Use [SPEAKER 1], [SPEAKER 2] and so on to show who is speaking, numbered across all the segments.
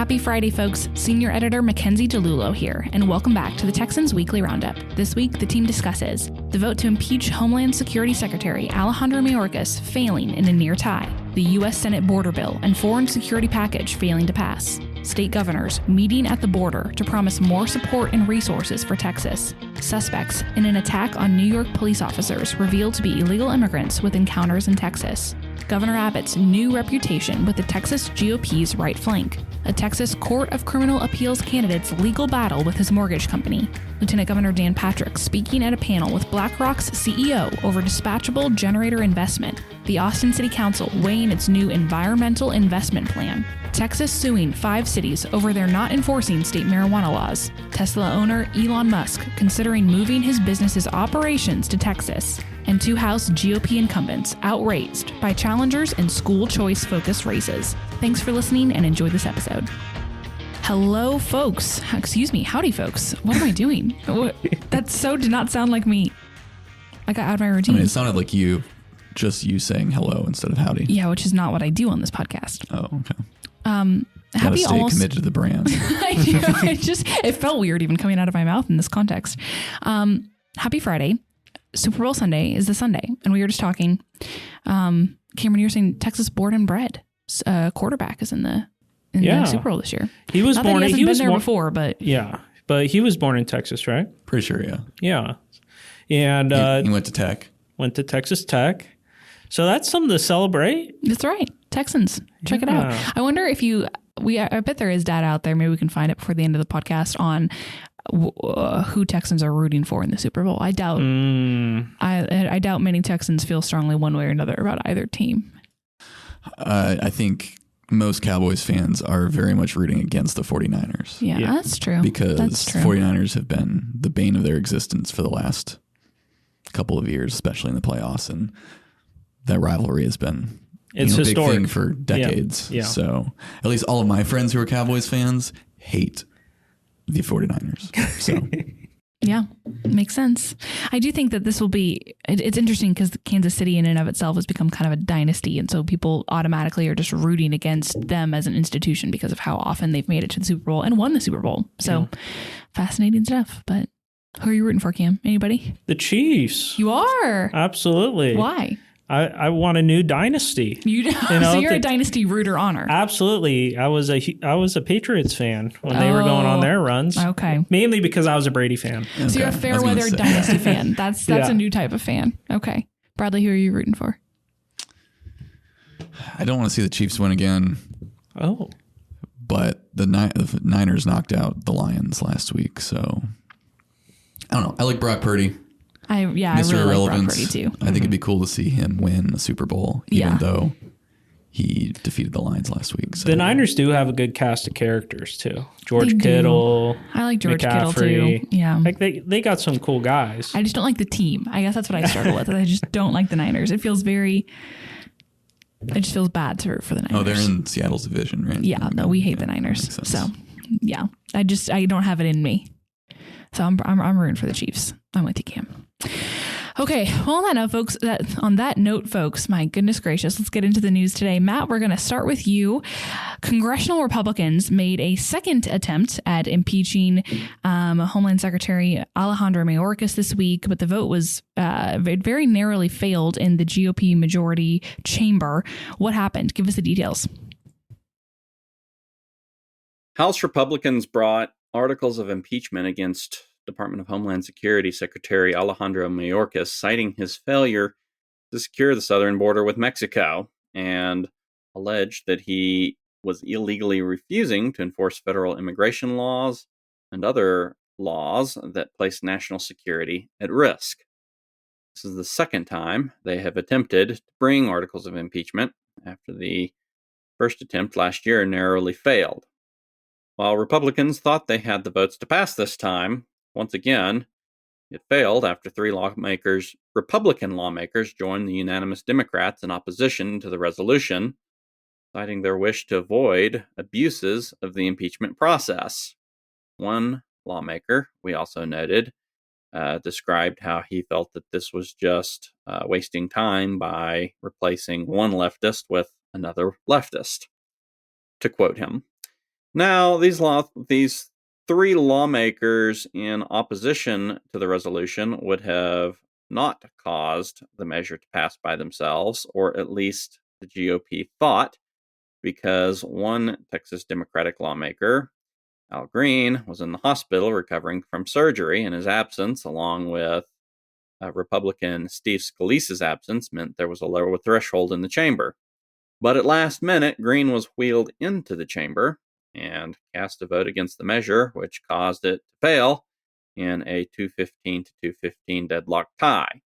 [SPEAKER 1] Happy Friday, folks. Senior Editor Mackenzie DeLulo here, and welcome back to the Texans Weekly Roundup. This week, the team discusses the vote to impeach Homeland Security Secretary Alejandro Mayorkas failing in a near tie, the U.S. Senate border bill and foreign security package failing to pass, state governors meeting at the border to promise more support and resources for Texas, suspects in an attack on New York police officers revealed to be illegal immigrants with encounters in Texas, Governor Abbott's new reputation with the Texas GOP's right flank, a Texas Court of Criminal Appeals candidate's legal battle with his mortgage company, Lieutenant Governor Dan Patrick speaking at a panel with BlackRock's CEO over dispatchable generator investment, the Austin City Council weighing its new environmental investment plan, Texas suing 5 cities over their not enforcing state marijuana laws, Tesla owner Elon Musk considering moving his business's operations to Texas, and 2 House GOP incumbents outraised by challengers in school choice-focused races. Thanks for listening and enjoy this episode. Hello, folks. Excuse me. Howdy, folks. What am I doing? That did not sound like me. I got out of my routine.
[SPEAKER 2] I mean, it sounded like you saying hello instead of howdy.
[SPEAKER 1] Yeah, which is not what I do on this podcast.
[SPEAKER 2] Oh, okay.
[SPEAKER 1] Happy
[SPEAKER 2] stay
[SPEAKER 1] almost
[SPEAKER 2] committed to the brand.
[SPEAKER 1] I do. It felt weird even coming out of my mouth in this context. Happy Friday. Super Bowl Sunday is the Sunday, and we were just talking. Cameron, you were saying Texas born and bred quarterback is in the Super Bowl this year.
[SPEAKER 3] He was born.
[SPEAKER 1] He was been there before, but
[SPEAKER 3] but he was born in Texas, right?
[SPEAKER 2] Pretty sure, yeah.
[SPEAKER 3] Yeah, and
[SPEAKER 2] he went to Tech.
[SPEAKER 3] Went to Texas Tech, so that's something to celebrate.
[SPEAKER 1] That's right, Texans. Check it out. I wonder if I bet there is data out there. Maybe we can find it before the end of the podcast on who Texans are rooting for in the Super Bowl. I doubt. I doubt many Texans feel strongly one way or another about either team.
[SPEAKER 2] I think most Cowboys fans are very much rooting against the 49ers.
[SPEAKER 1] Yeah, that's true.
[SPEAKER 2] Because 49ers have been the bane of their existence for the last couple of years, especially in the playoffs, and that rivalry has been a big thing for decades. Yeah. So at least all of my friends who are Cowboys fans hate the 49ers. So
[SPEAKER 1] yeah, makes sense. I do think that this will be, it's interesting because Kansas City in and of itself has become kind of a dynasty. And so people automatically are just rooting against them as an institution because of how often they've made it to the Super Bowl and won the Super Bowl. So fascinating stuff. But who are you rooting for, Cam? Anybody?
[SPEAKER 3] The Chiefs.
[SPEAKER 1] You are?
[SPEAKER 3] Absolutely.
[SPEAKER 1] Why?
[SPEAKER 3] I want a new dynasty.
[SPEAKER 1] So you're a dynasty rooter honor.
[SPEAKER 3] Absolutely. I was a Patriots fan when they were going on their runs.
[SPEAKER 1] Okay.
[SPEAKER 3] Mainly because I was a Brady fan.
[SPEAKER 1] Okay. So you're a fair weather dynasty fan. That's a new type of fan. Okay. Bradley, who are you rooting for?
[SPEAKER 2] I don't want to see the Chiefs win again.
[SPEAKER 3] Oh.
[SPEAKER 2] But the Niners knocked out the Lions last week, so I don't know. I like Brock Purdy.
[SPEAKER 1] I really like Brock Purdy too.
[SPEAKER 2] I think it'd be cool to see him win a Super Bowl, even though he defeated the Lions last week. So.
[SPEAKER 3] The Niners do have a good cast of characters too. George Kittle.
[SPEAKER 1] I like George
[SPEAKER 3] McCaffrey.
[SPEAKER 1] Kittle too. Yeah,
[SPEAKER 3] like they got some cool guys.
[SPEAKER 1] I just don't like the team. I guess that's what I struggle with. I just don't like the Niners. It just feels bad to root for the Niners.
[SPEAKER 2] Oh, they're in Seattle's division, right?
[SPEAKER 1] Yeah, no, we hate the Niners. So yeah, I don't have it in me. So I'm rooting for the Chiefs. I'm with you, Cam. Okay, well, on that note, folks, my goodness gracious, let's get into the news today. Matt, we're going to start with you. Congressional Republicans made a second attempt at impeaching Homeland Secretary Alejandro Mayorkas this week, but the vote was very narrowly failed in the GOP majority chamber. What happened? Give us the details.
[SPEAKER 4] House Republicans brought articles of impeachment against Department of Homeland Security Secretary Alejandro Mayorkas, citing his failure to secure the southern border with Mexico, and alleged that he was illegally refusing to enforce federal immigration laws and other laws that place national security at risk. This is the second time they have attempted to bring articles of impeachment after the first attempt last year narrowly failed. While Republicans thought they had the votes to pass this time, once again, it failed after 3 Republican lawmakers joined the unanimous Democrats in opposition to the resolution, citing their wish to avoid abuses of the impeachment process. One lawmaker, we also noted, described how he felt that this was just wasting time by replacing one leftist with another leftist. To quote him, Now, these three lawmakers in opposition to the resolution would have not caused the measure to pass by themselves, or at least the GOP thought, because one Texas Democratic lawmaker, Al Green, was in the hospital recovering from surgery, and his absence, along with Republican Steve Scalise's absence, meant there was a lower threshold in the chamber. But at last minute, Green was wheeled into the chamber and cast a vote against the measure, which caused it to fail in a 215 to 215 deadlock tie.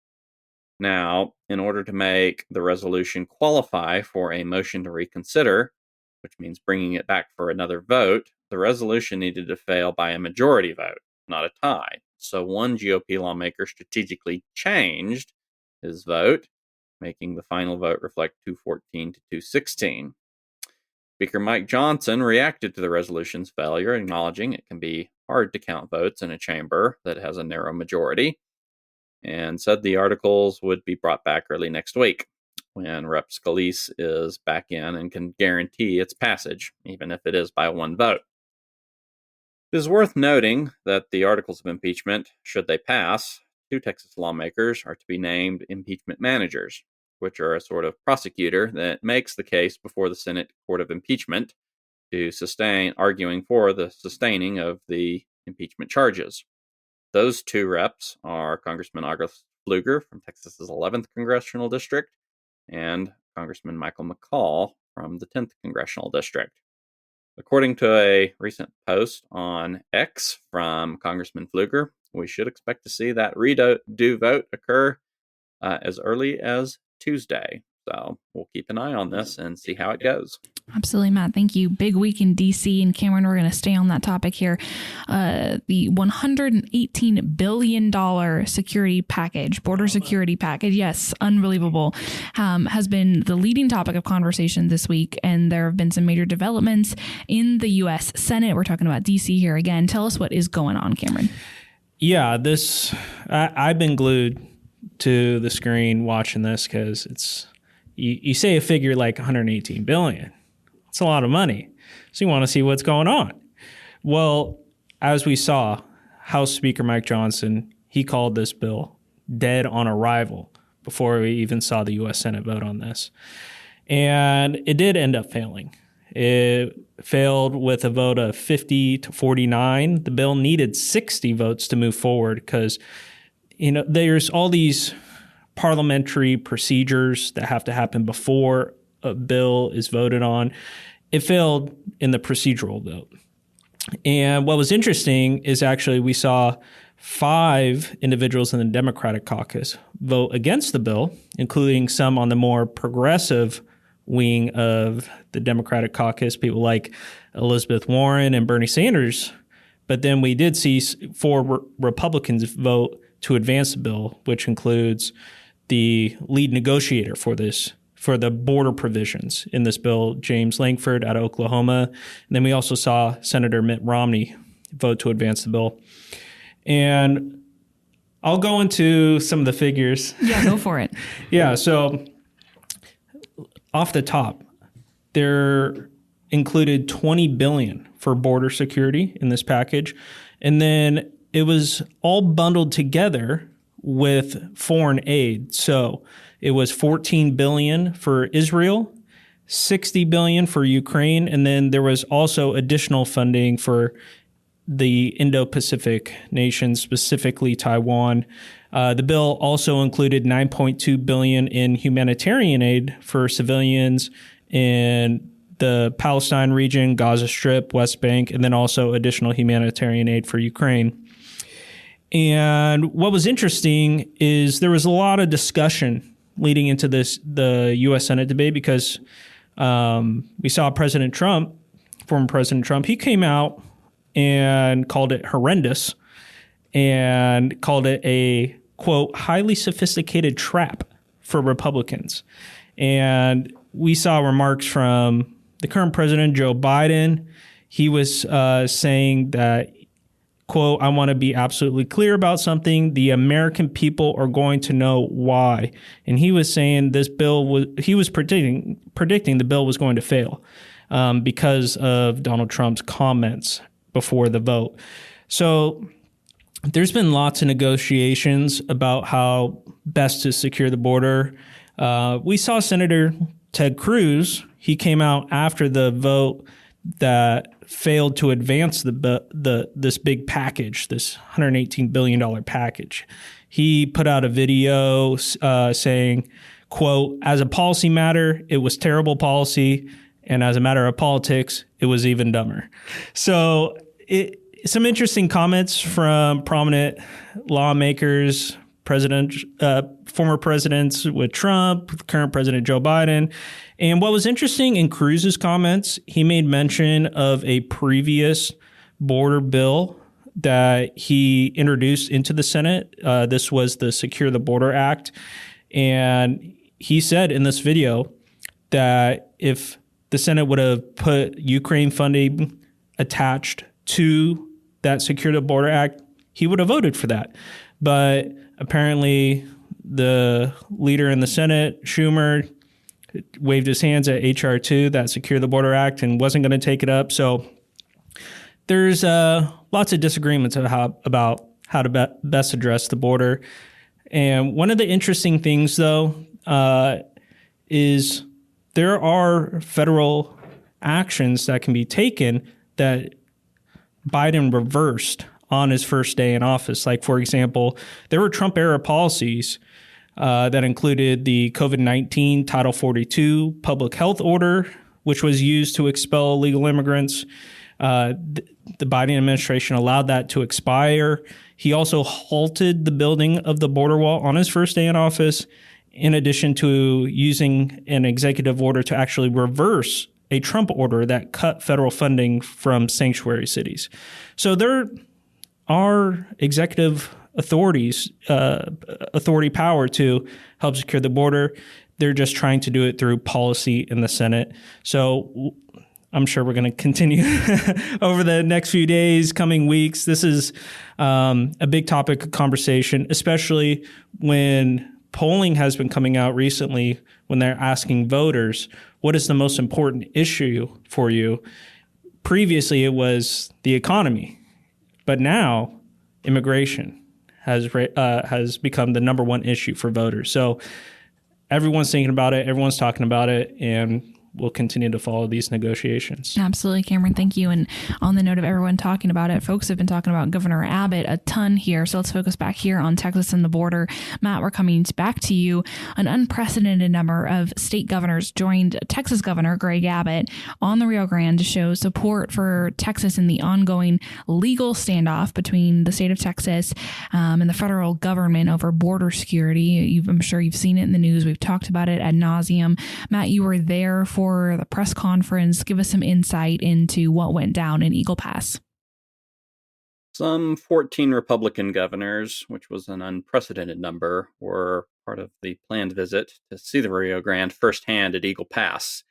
[SPEAKER 4] Now, in order to make the resolution qualify for a motion to reconsider, which means bringing it back for another vote, the resolution needed to fail by a majority vote, not a tie. So one GOP lawmaker strategically changed his vote, making the final vote reflect 214 to 216. Speaker Mike Johnson reacted to the resolution's failure, acknowledging it can be hard to count votes in a chamber that has a narrow majority, and said the articles would be brought back early next week, when Rep. Scalise is back in and can guarantee its passage, even if it is by one vote. It is worth noting that the articles of impeachment, should they pass, two Texas lawmakers are to be named impeachment managers, which are a sort of prosecutor that makes the case before the Senate Court of Impeachment to arguing for the sustaining of the impeachment charges. Those two reps are Congressman August Pfluger from Texas's 11th Congressional District and Congressman Michael McCall from the 10th Congressional District. According to a recent post on X from Congressman Pfluger, we should expect to see that redo vote occur as early as Tuesday. So we'll keep an eye on this and see how it goes.
[SPEAKER 1] Absolutely, Matt. Thank you. Big week in D.C. and Cameron, we're going to stay on that topic here. The $118 billion security package, border security package, yes, unbelievable, has been the leading topic of conversation this week. And there have been some major developments in the U.S. Senate. We're talking about D.C. here again. Tell us what is going on, Cameron.
[SPEAKER 3] Yeah, I've been glued to the screen watching this because it's, you say a figure like 118 billion. It's a lot of money. So you want to see what's going on. Well, as we saw, House Speaker Mike Johnson, he called this bill dead on arrival before we even saw the U.S. Senate vote on this. And it did end up failing. It failed with a vote of 50 to 49. The bill needed 60 votes to move forward because, there's all these parliamentary procedures that have to happen before a bill is voted on. It failed in the procedural vote. And what was interesting is actually we saw 5 individuals in the Democratic caucus vote against the bill, including some on the more progressive wing of the Democratic caucus, people like Elizabeth Warren and Bernie Sanders. But then we did see 4 Republicans vote to advance the bill, which includes the lead negotiator for the border provisions in this bill, James Lankford out of Oklahoma. And then we also saw Senator Mitt Romney vote to advance the bill. And I'll go into some of the figures.
[SPEAKER 1] Yeah, go for it.
[SPEAKER 3] Yeah, so off the top, there included $20 billion for border security in this package. And then it was all bundled together with foreign aid. So it was $14 billion for Israel, $60 billion for Ukraine, and then there was also additional funding for the Indo-Pacific nations, specifically Taiwan. The bill also included $9.2 billion in humanitarian aid for civilians in the Palestine region, Gaza Strip, West Bank, and then also additional humanitarian aid for Ukraine. And what was interesting is there was a lot of discussion leading into the U.S. Senate debate because we saw former President Trump, he came out and called it horrendous and called it a, quote, highly sophisticated trap for Republicans. And we saw remarks from the current president, Joe Biden. He was saying that, quote, I want to be absolutely clear about something. The American people are going to know why. And he was saying he was predicting the bill was going to fail. because of Donald Trump's comments before the vote. So there's been lots of negotiations about how best to secure the border. We saw Senator Ted Cruz. He came out after the vote that failed to advance this big package, this $118 billion package. He put out a video saying, quote, "As a policy matter, it was terrible policy. And as a matter of politics, it was even dumber." So some interesting comments from prominent lawmakers, former presidents with Trump, current President Joe Biden. And what was interesting in Cruz's comments, he made mention of a previous border bill that he introduced into the Senate. This was the Secure the Border Act. And he said in this video that if the Senate would have put Ukraine funding attached to that Secure the Border Act, he would have voted for that. But apparently the leader in the Senate, Schumer, waved his hands at H.R. 2, that Secure the Border Act, and wasn't going to take it up. So there's lots of disagreements about how to best address the border. And one of the interesting things, though, is there are federal actions that can be taken that Biden reversed on his first day in office. Like, for example, there were Trump-era policies that included the COVID-19 Title 42 public health order, which was used to expel illegal immigrants. The Biden administration allowed that to expire. He also halted the building of the border wall on his first day in office, in addition to using an executive order to actually reverse a Trump order that cut federal funding from sanctuary cities. So there are executive authority power to help secure the border. They're just trying to do it through policy in the Senate. So I'm sure we're going to continue over the next few days, coming weeks. This is a big topic of conversation, especially when polling has been coming out recently when they're asking voters, what is the most important issue for you? Previously, it was the economy, but now immigration has become the number one issue for voters. So everyone's thinking about it, everyone's talking about it, and we'll continue to follow these negotiations.
[SPEAKER 1] Absolutely, Cameron. Thank you. And on the note of everyone talking about it, folks have been talking about Governor Abbott a ton here. So let's focus back here on Texas and the border. Matt, we're coming back to you. An unprecedented number of state governors joined Texas Governor Greg Abbott on the Rio Grande to show support for Texas in the ongoing legal standoff between the state of Texas and the federal government over border security. I'm sure you've seen it in the news. We've talked about it ad nauseum. Matt, you were there for the press conference. Give us some insight into what went down in Eagle Pass.
[SPEAKER 4] Some 14 Republican governors, which was an unprecedented number, were part of the planned visit to see the Rio Grande firsthand at Eagle Pass,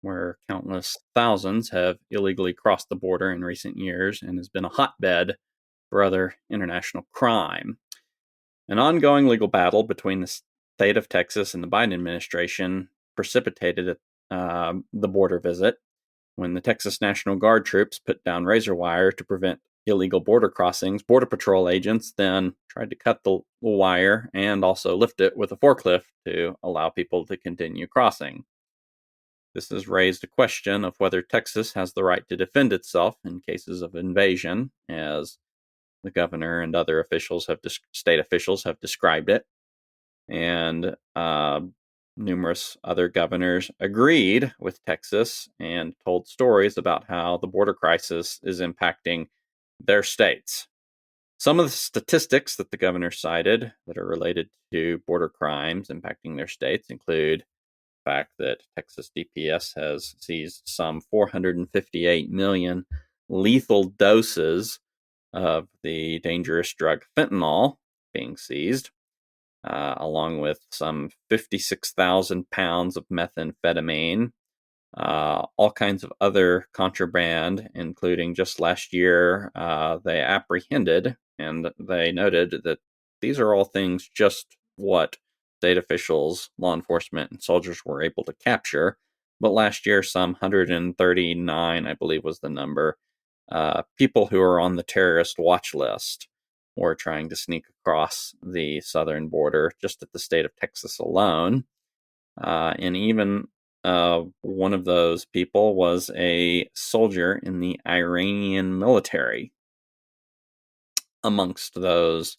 [SPEAKER 4] where countless thousands have illegally crossed the border in recent years and has been a hotbed for other international crime. An ongoing legal battle between the state of Texas and the Biden administration precipitated the border visit when the Texas National Guard troops put down razor wire to prevent illegal border crossings. Border Patrol agents then tried to cut the wire and also lift it with a forklift to allow people to continue crossing. This has raised a question of whether Texas has the right to defend itself in cases of invasion, as the governor and other state officials have described it. And numerous other governors agreed with Texas and told stories about how the border crisis is impacting their states. Some of the statistics that the governor cited that are related to border crimes impacting their states include the fact that Texas DPS has seized some 458 million lethal doses of the dangerous drug fentanyl being seized, along with some 56,000 pounds of methamphetamine, all kinds of other contraband, including just last year they apprehended, and they noted that these are all things just what state officials, law enforcement, and soldiers were able to capture. but last year some 139, I believe was the number, people who are on the terrorist watch list were trying to sneak across the southern border just at the state of Texas alone. And even one of those people was a soldier in the Iranian military. Amongst those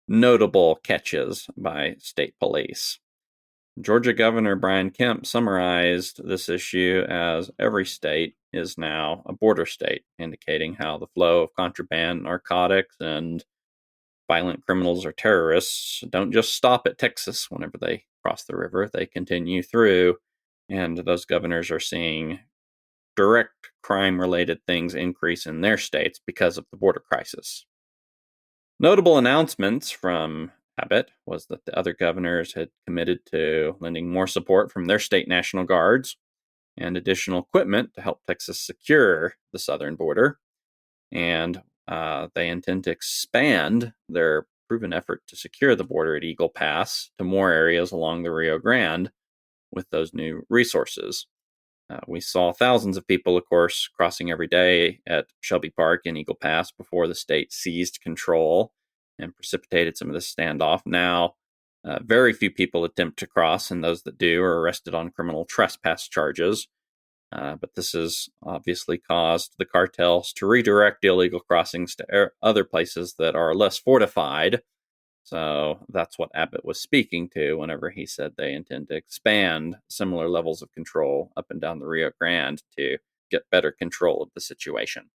[SPEAKER 4] notable catches by state police. Georgia Governor Brian Kemp summarized this issue as every state is now a border state, indicating how the flow of contraband, narcotics, and violent criminals or terrorists don't just stop at Texas whenever they cross the river. They continue through, and those governors are seeing direct crime-related things increase in their states because of the border crisis. Notable announcements from Abbott was that the other governors had committed to lending more support from their state National Guards and additional equipment to help Texas secure the southern border. And they intend to expand their proven effort to secure the border at Eagle Pass to more areas along the Rio Grande with those new resources. We saw thousands of people, of course, crossing every day at Shelby Park in Eagle Pass before the state seized control and precipitated some of this standoff. Now, very few people attempt to cross, and those that do are arrested on criminal trespass charges. But this has obviously caused the cartels to redirect illegal crossings to other places that are less fortified. So that's what Abbott was speaking to whenever he said they intend to expand similar levels of control up and down the Rio Grande to get better control of the situation.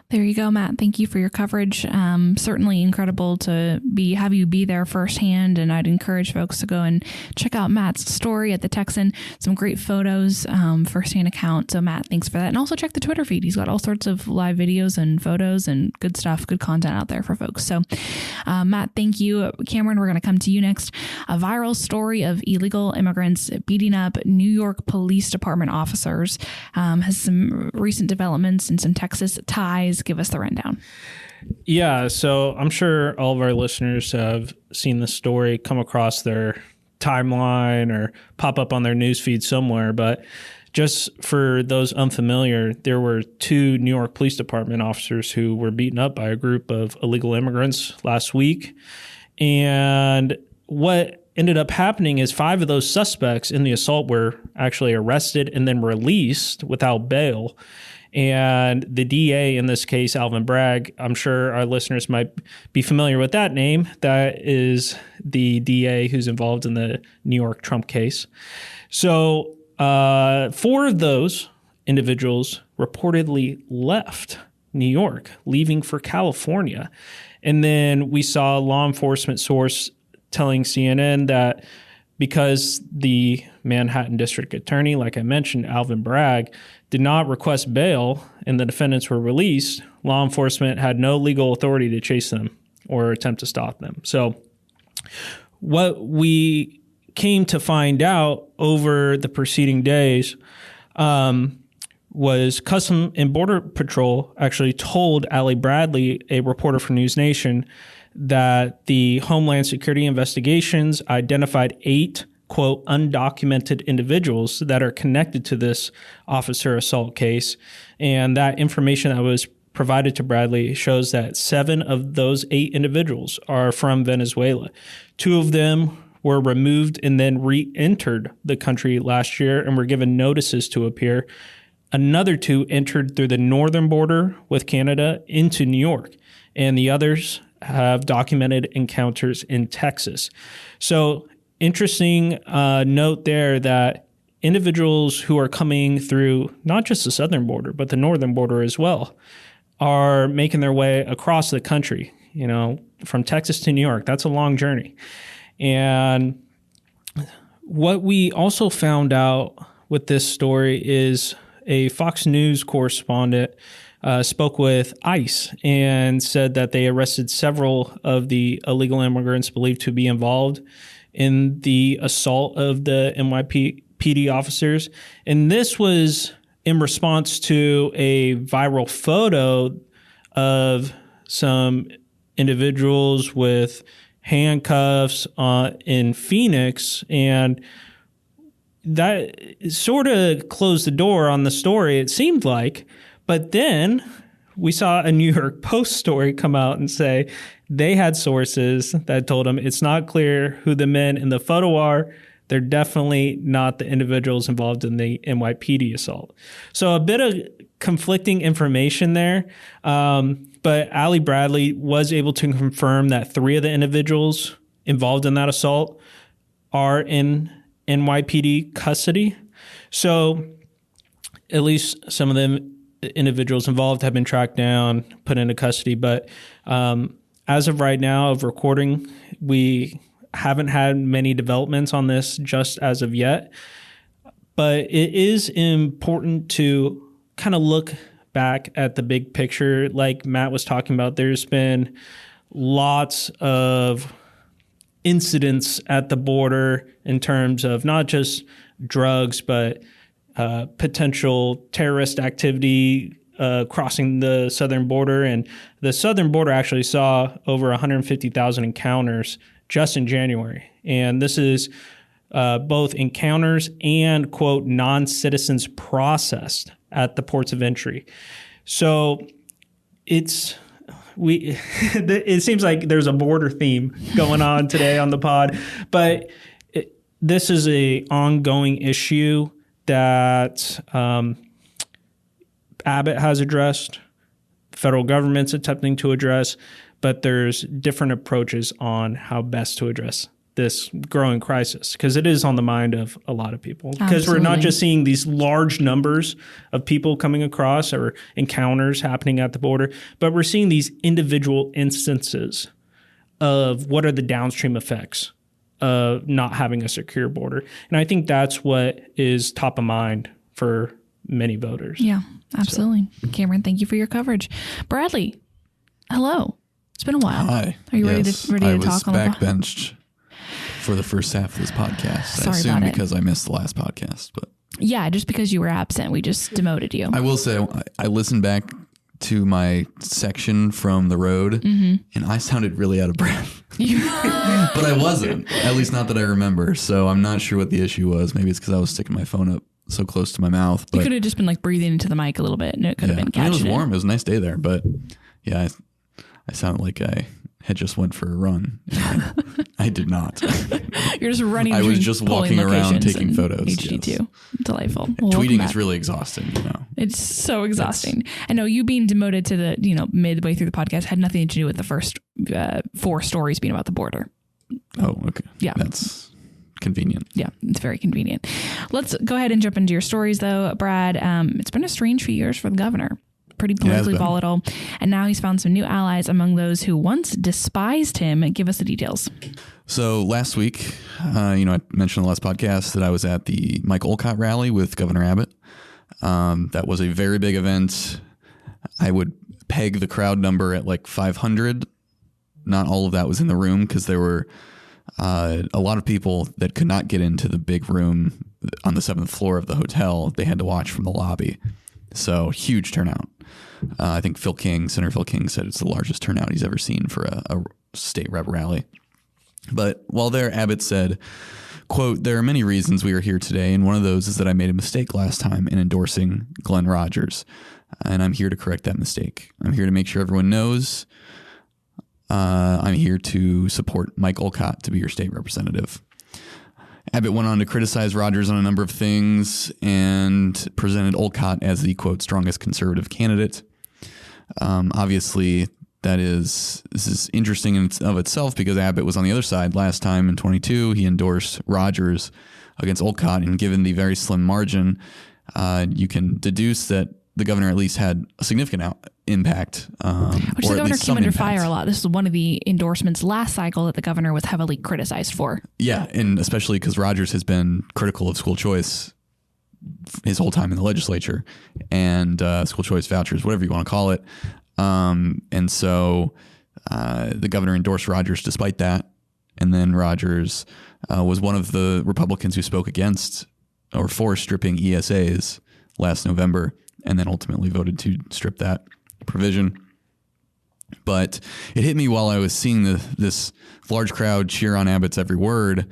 [SPEAKER 1] There you go, Matt. Thank you for your coverage. Certainly incredible to have you be there firsthand. And I'd encourage folks to go and check out Matt's story at the Texan. Some great photos, firsthand account. So Matt, thanks for that. And also check the Twitter feed. He's got all sorts of live videos and photos and good stuff, good content out there for folks. So Matt, thank you. Cameron, we're going to come to you next. A viral story of illegal immigrants beating up New York Police Department officers has some recent developments and some Texas ties. Give us the rundown.
[SPEAKER 3] Yeah, so I'm sure all of our listeners have seen this story come across their timeline or pop up on their newsfeed somewhere. But just for those unfamiliar, there were 2 New York Police Department officers who were beaten up by a group of illegal immigrants last week. And what ended up happening is 5 of those suspects in the assault were actually arrested and then released without bail. And the DA in this case, Alvin Bragg, I'm sure our listeners might be familiar with that name. That is the DA who's involved in the New York Trump case. So 4 of those individuals reportedly left New York, leaving for California. And then we saw a law enforcement source telling CNN that because the Manhattan District Attorney, like I mentioned, Alvin Bragg, did not request bail and the defendants were released, law enforcement had no legal authority to chase them or attempt to stop them. So what we came to find out over the preceding days was Custom and Border Patrol actually told Allie Bradley, a reporter for News Nation, that the Homeland Security investigations identified 8, quote, undocumented individuals that are connected to this officer assault case. And that information that was provided to Bradley shows that 7 of those 8 individuals are from Venezuela. 2 of them were removed and then re-entered the country last year and were given notices to appear. Another 2 entered through the northern border with Canada into New York, and the others have documented encounters in Texas. So interesting note there that individuals who are coming through not just the southern border, but the northern border as well, are making their way across the country, you know, from Texas to New York. That's a long journey. And what we also found out with this story is a Fox News correspondent spoke with ICE and said that they arrested several of the illegal immigrants believed to be involved in the assault of the NYPD officers. And this was in response to a viral photo of some individuals with handcuffs in Phoenix, and that sort of closed the door on the story, it seemed like. But then we saw a New York Post story come out and say they had sources that told them it's not clear who the men in the photo are. They're definitely not the individuals involved in the NYPD assault. So a bit of conflicting information there. But Allie Bradley was able to confirm that 3 of the individuals involved in that assault are in NYPD custody. So at least some of the individuals involved have been tracked down, put into custody. But as of right now of recording, we haven't had many developments on this just as of yet. But it is important to kind of look back at the big picture. Like Matt was talking about, there's been lots of incidents at the border in terms of not just drugs, but potential terrorist activity crossing the southern border. And the southern border actually saw over 150,000 encounters just in January. And this is both encounters and, quote, non-citizens processed at the ports of entry. So it seems like there's a border theme going on today on the pod, but this is a ongoing issue that Abbott has addressed, federal government's attempting to address, but there's different approaches on how best to address this growing crisis, because it is on the mind of a lot of people. Because we're not just seeing these large numbers of people coming across or encounters happening at the border, but we're seeing these individual instances of what are the downstream effects of not having a secure border. And I think that's what is top of mind for many voters.
[SPEAKER 1] Yeah, absolutely. So. Cameron, thank you for your coverage. Bradley, hello. It's been a while.
[SPEAKER 2] Hi.
[SPEAKER 1] Are you ready to talk?
[SPEAKER 2] I was backbenched for the first half of this podcast.
[SPEAKER 1] Sorry,
[SPEAKER 2] I assume because I missed the last podcast, but
[SPEAKER 1] yeah, just because you were absent, we just demoted you.
[SPEAKER 2] I will say I listened back to my section from the road, and I sounded really out of breath. But I wasn't, at least not that I remember. So I'm not sure what the issue was. Maybe it's because I was sticking my phone up so close to my mouth. But
[SPEAKER 1] you could have just been like breathing into the mic a little bit, and it could have been catching it.
[SPEAKER 2] It was warm. It was a nice day there, but yeah, I sounded like I had just went for a run. I did not.
[SPEAKER 1] You're just running.
[SPEAKER 2] I was just walking around taking photos.
[SPEAKER 1] HD2. Yes. Delightful.
[SPEAKER 2] Well, tweeting is really exhausting.
[SPEAKER 1] It's so exhausting. I know you being demoted to the midway through the podcast had nothing to do with the first 4 stories being about the border.
[SPEAKER 2] Oh, okay.
[SPEAKER 1] Yeah,
[SPEAKER 2] that's convenient.
[SPEAKER 1] Yeah, it's very convenient. Let's go ahead and jump into your stories, though, Brad. It's been a strange few years for the governor. Pretty politically volatile. And now he's found some new allies among those who once despised him. Give us the details.
[SPEAKER 2] So last week, I mentioned in the last podcast that I was at the Mike Olcott rally with Governor Abbott. That was a very big event. I would peg the crowd number at like 500. Not all of that was in the room because there were a lot of people that could not get into the big room on the 7th floor of the hotel. They had to watch from the lobby. So huge turnout. I think Senator Phil King said it's the largest turnout he's ever seen for a state rep rally. But while there, Abbott said, quote, "There are many reasons we are here today, and one of those is that I made a mistake last time in endorsing Glenn Rogers, and I'm here to correct that mistake. I'm here to make sure everyone knows I'm here to support Mike Olcott to be your state representative." Abbott went on to criticize Rogers on a number of things and presented Olcott as the, quote, strongest conservative candidate. Obviously, this is interesting in of itself because Abbott was on the other side last time in 22. He endorsed Rogers against Olcott, and given the very slim margin, you can deduce that the governor at least had a significant impact.
[SPEAKER 1] Which the governor came under fire a lot. This is one of the endorsements last cycle that the governor was heavily criticized for.
[SPEAKER 2] Yeah, and especially because Rogers has been critical of school choice his whole time in the legislature and school choice vouchers, whatever you want to call it. And so the governor endorsed Rogers despite that. And then Rogers was one of the Republicans who spoke against or for stripping ESAs last November, and then ultimately voted to strip that provision. But it hit me while I was seeing this large crowd cheer on Abbott's every word.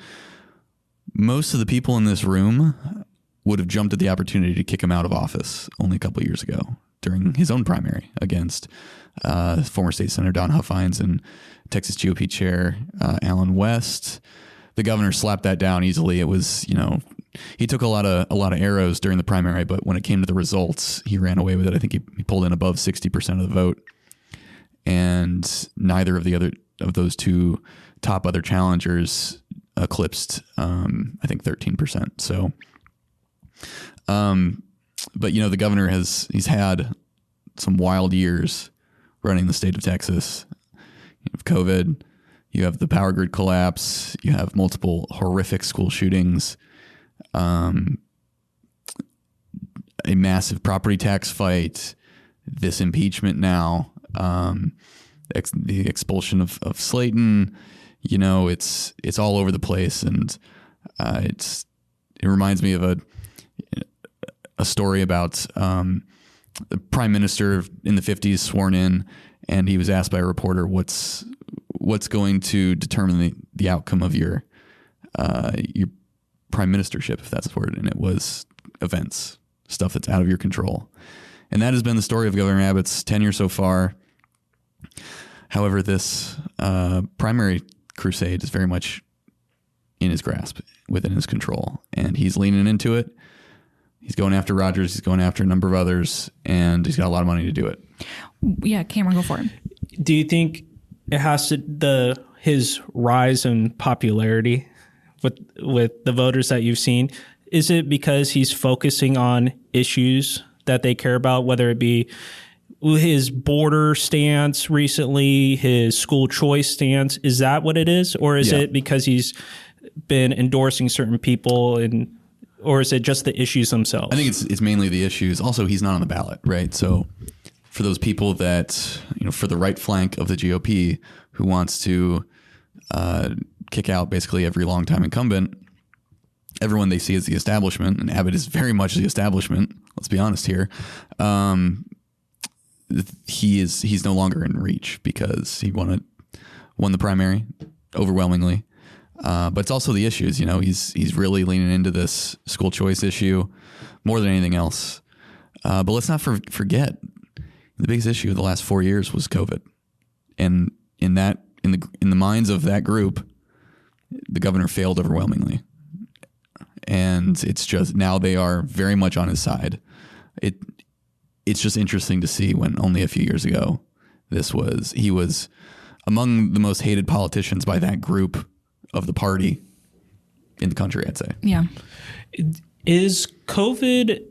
[SPEAKER 2] Most of the people in this room would have jumped at the opportunity to kick him out of office only a couple of years ago during his own primary against former state senator Don Huffines and Texas GOP chair Alan West. The governor slapped that down easily. It was, he took a lot of arrows during the primary, but when it came to the results, he ran away with it. I think he pulled in above 60% of the vote, and neither of those two top other challengers eclipsed, I think 13%. So, but the governor he's had some wild years running the state of Texas. You have COVID, you have the power grid collapse, you have multiple horrific school shootings, a massive property tax fight, this impeachment now, the expulsion of Slayton. It's all over the place, and it reminds me of a story about the prime minister in the 50s sworn in, and he was asked by a reporter what's going to determine the outcome of your prime ministership, if that's the word, and it was events, stuff that's out of your control. And that has been the story of Governor Abbott's tenure so far. However, this primary crusade is very much in his grasp, within his control, and he's leaning into it. He's going after Rogers. He's going after a number of others, and he's got a lot of money to do it.
[SPEAKER 1] Yeah, Cameron, go for it.
[SPEAKER 3] Do you think it has to his rise in popularity with the voters that you've seen? Is it because he's focusing on issues that they care about, whether it be his border stance recently, his school choice stance? Is that what it is? Or is it because he's been endorsing certain people, or is it just the issues themselves?
[SPEAKER 2] I think it's mainly the issues. Also, he's not on the ballot, right? So for those people that, for the right flank of the GOP who wants to kick out basically every longtime incumbent, everyone they see as the establishment, and Abbott is very much the establishment, let's be honest here, he's no longer in reach because he won the primary overwhelmingly. But it's also the issues, he's really leaning into this school choice issue more than anything else. But let's not forget the biggest issue of the last 4 years was COVID. And in the minds of that group, the governor failed overwhelmingly. And it's just now they are very much on his side. It's just interesting to see when only a few years ago he was among the most hated politicians by that group of the party in the country, I'd say.
[SPEAKER 1] Yeah.
[SPEAKER 3] Is COVID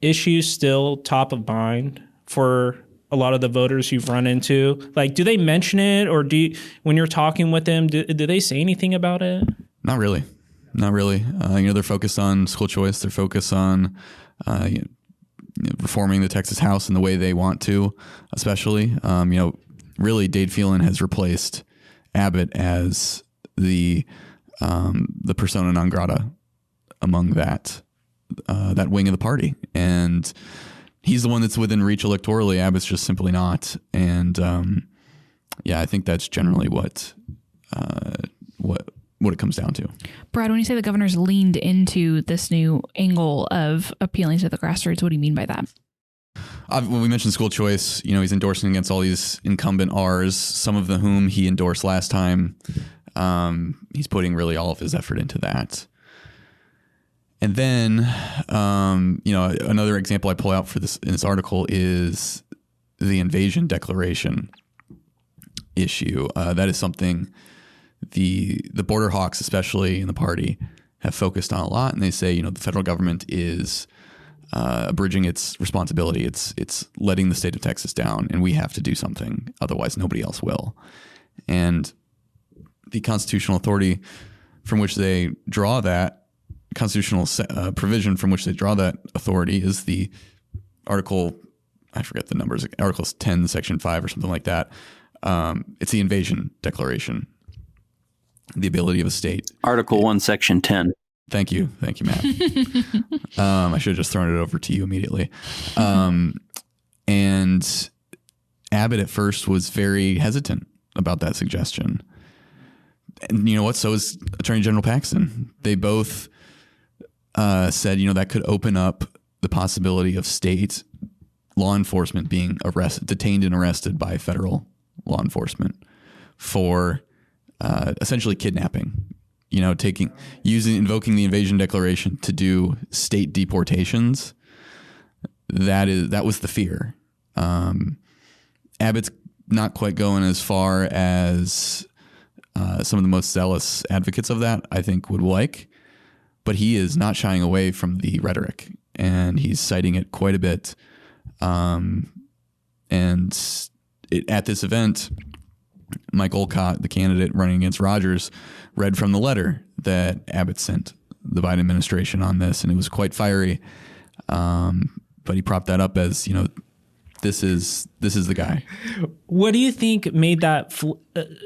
[SPEAKER 3] issue still top of mind for a lot of the voters you've run into? Like, do they mention it, or when you're talking with them, do they say anything about it?
[SPEAKER 2] Not really. They're focused on school choice. They're focused on reforming the Texas House in the way they want to, especially. Really, Dade Phelan has replaced Abbott as the persona non grata among that wing of the party, and he's the one that's within reach electorally. Abbott's just simply not, and I think that's generally what it comes down to.
[SPEAKER 1] Brad, when you say the governor's leaned into this new angle of appealing to the grassroots, what do you mean by that?
[SPEAKER 2] When we mentioned school choice, he's endorsing against all these incumbent R's, some of whom he endorsed last time. He's putting really all of his effort into that. And then, another example I pull out in this article is the invasion declaration issue. That is something the border hawks, especially in the party, have focused on a lot. And they say, the federal government is abridging its responsibility. It's letting the state of Texas down, and we have to do something. Otherwise, nobody else will. And the constitutional authority from which they draw that constitutional provision from which they draw that authority is the article, I forget the numbers, Article 10, Section 5 or something like that. It's the invasion declaration, the ability of a state.
[SPEAKER 4] Article 1, Section 10.
[SPEAKER 2] Thank you, Matt. I should have just thrown it over to you immediately. And Abbott at first was very hesitant about that suggestion. And you know what? So is Attorney General Paxton. They both said, that could open up the possibility of state law enforcement being detained and arrested by federal law enforcement for essentially kidnapping. Invoking the Invasion Declaration to do state deportations. That was the fear. Abbott's not quite going as far as some of the most zealous advocates of that, I think, would like, but he is not shying away from the rhetoric, and he's citing it quite a bit. At this event, Mike Olcott, the candidate running against Rogers, read from the letter that Abbott sent the Biden administration on this, and it was quite fiery. But he propped that up as, this is the guy.
[SPEAKER 3] What do you think made that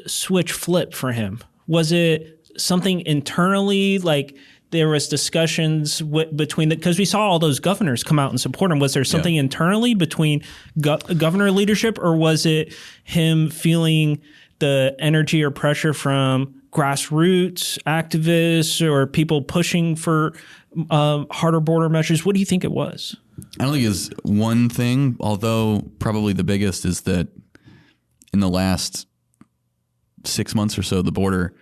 [SPEAKER 3] switch flip for him? Was it something internally, like there was discussions between because we saw all those governors come out and support him. Was there something internally between governor leadership, or was it him feeling the energy or pressure from grassroots activists or people pushing for harder border measures? What do you think it was?
[SPEAKER 2] I don't think it's one thing, although probably the biggest is that in the last 6 months or so, the border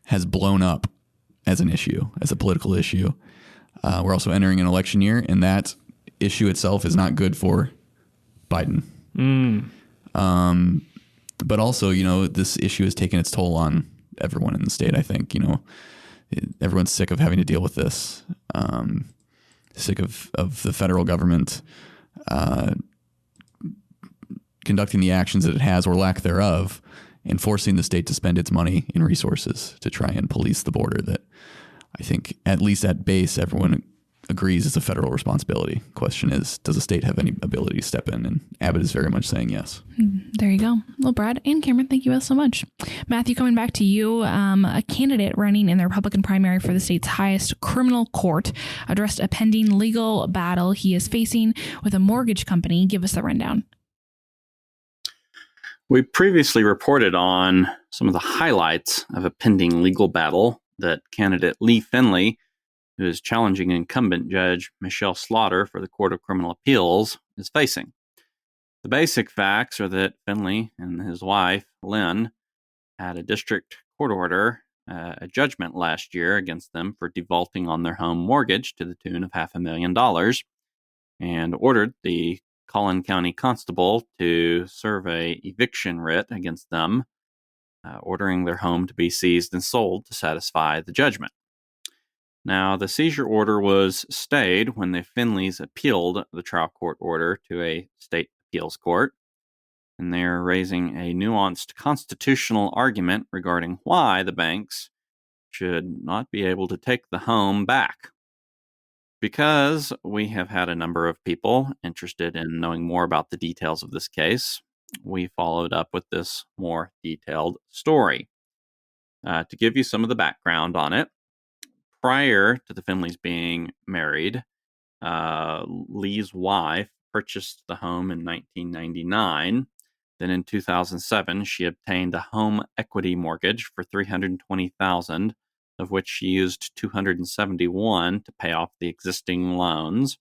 [SPEAKER 2] has blown up as an issue, as a political issue. We're also entering an election year, and that issue itself is not good for Biden. But also, this issue has taken its toll on everyone in the state, I think. Everyone's sick of having to deal with this. Sick of the federal government conducting the actions that it has or lack thereof and forcing the state to spend its money and resources to try and police the border that I think, at least at base, everyone agrees is a federal responsibility. Question is, does the state have any ability to step in? And Abbott is very much saying yes.
[SPEAKER 1] There you go. Well, Brad and Cameron, thank you both so much. Matthew, coming back to you, a candidate running in the Republican primary for the state's highest criminal court addressed a pending legal battle he is facing with a mortgage company. Give us the rundown.
[SPEAKER 4] We previously reported on some of the highlights of a pending legal battle that candidate Lee Finley, who is challenging incumbent Judge Michelle Slaughter for the Court of Criminal Appeals, is facing. The basic facts are that Finley and his wife, Lynn, had a district court order, a judgment last year against them for defaulting on their home mortgage to the tune of $500,000, and ordered the Collin County Constable to serve an eviction writ against them, ordering their home to be seized and sold to satisfy the judgment. Now, the seizure order was stayed when the Finleys appealed the trial court order to a state appeals court, and they're raising a nuanced constitutional argument regarding why the banks should not be able to take the home back. Because we have had a number of people interested in knowing more about the details of this case, we followed up with this more detailed story. To give you some of the background on it, prior to the Finleys being married, Lee's wife purchased the home in 1999. Then in 2007, she obtained a home equity mortgage for $320,000, of which she used $271 to pay off the existing loans.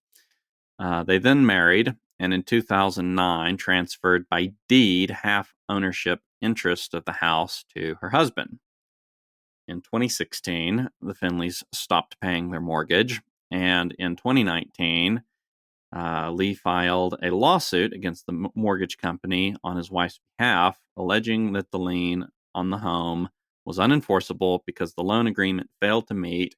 [SPEAKER 4] They then married, and in 2009 transferred by deed half ownership interest of the house to her husband. In 2016, the Finleys stopped paying their mortgage, and in 2019, Lee filed a lawsuit against the mortgage company on his wife's behalf, alleging that the lien on the home was unenforceable because the loan agreement failed to meet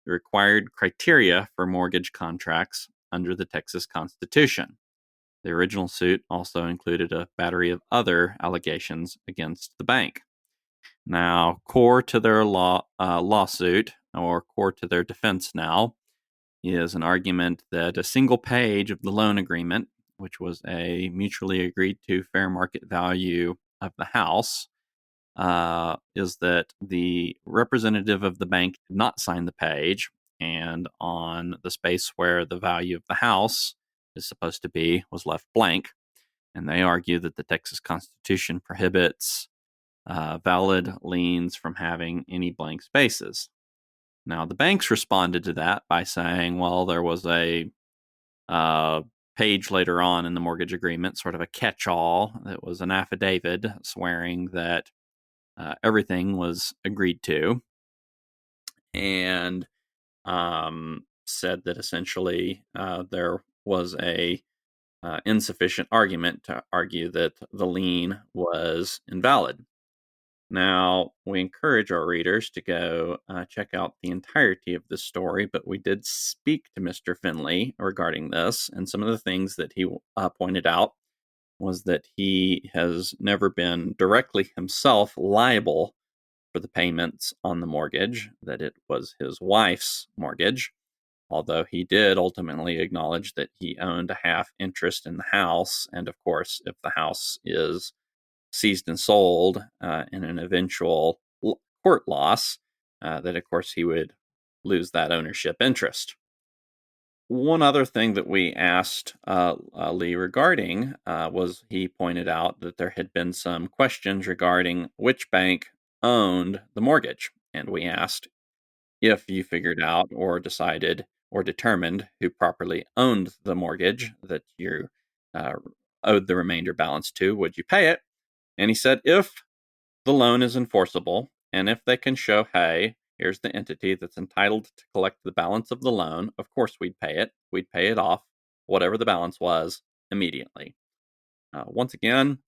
[SPEAKER 4] the required criteria for mortgage contracts under the Texas Constitution. The original suit also included a battery of other allegations against the bank. Now, core to their lawsuit, or core to their defense now, is an argument that a single page of the loan agreement, which was a mutually agreed to fair market value of the house, is that the representative of the bank did not sign the page, and on the space where the value of the house is supposed to be was left blank. And they argue that the Texas Constitution prohibits valid liens from having any blank spaces. Now, the banks responded to that by saying, well, there was a page later on in the mortgage agreement, sort of a catch-all. That was an affidavit swearing that everything was agreed to, and said that essentially there was a insufficient argument to argue that the lien was invalid. Now, we encourage our readers to go check out the entirety of this story, but we did speak to Mr. Finley regarding this, and some of the things that he pointed out was that he has never been directly himself liable for the payments on the mortgage, that it was his wife's mortgage, although he did ultimately acknowledge that he owned a half interest in the house, and of course, if the house is seized and sold in an eventual court loss, that of course he would lose that ownership interest. One other thing that we asked Lee regarding was he pointed out that there had been some questions regarding which bank owned the mortgage. And we asked if you figured out or decided or determined who properly owned the mortgage that you owed the remainder balance to, would you pay it? And he said, if the loan is enforceable, and if they can show, hey, here's the entity that's entitled to collect the balance of the loan, of course we'd pay it. We'd pay it off, whatever the balance was, immediately. Once again,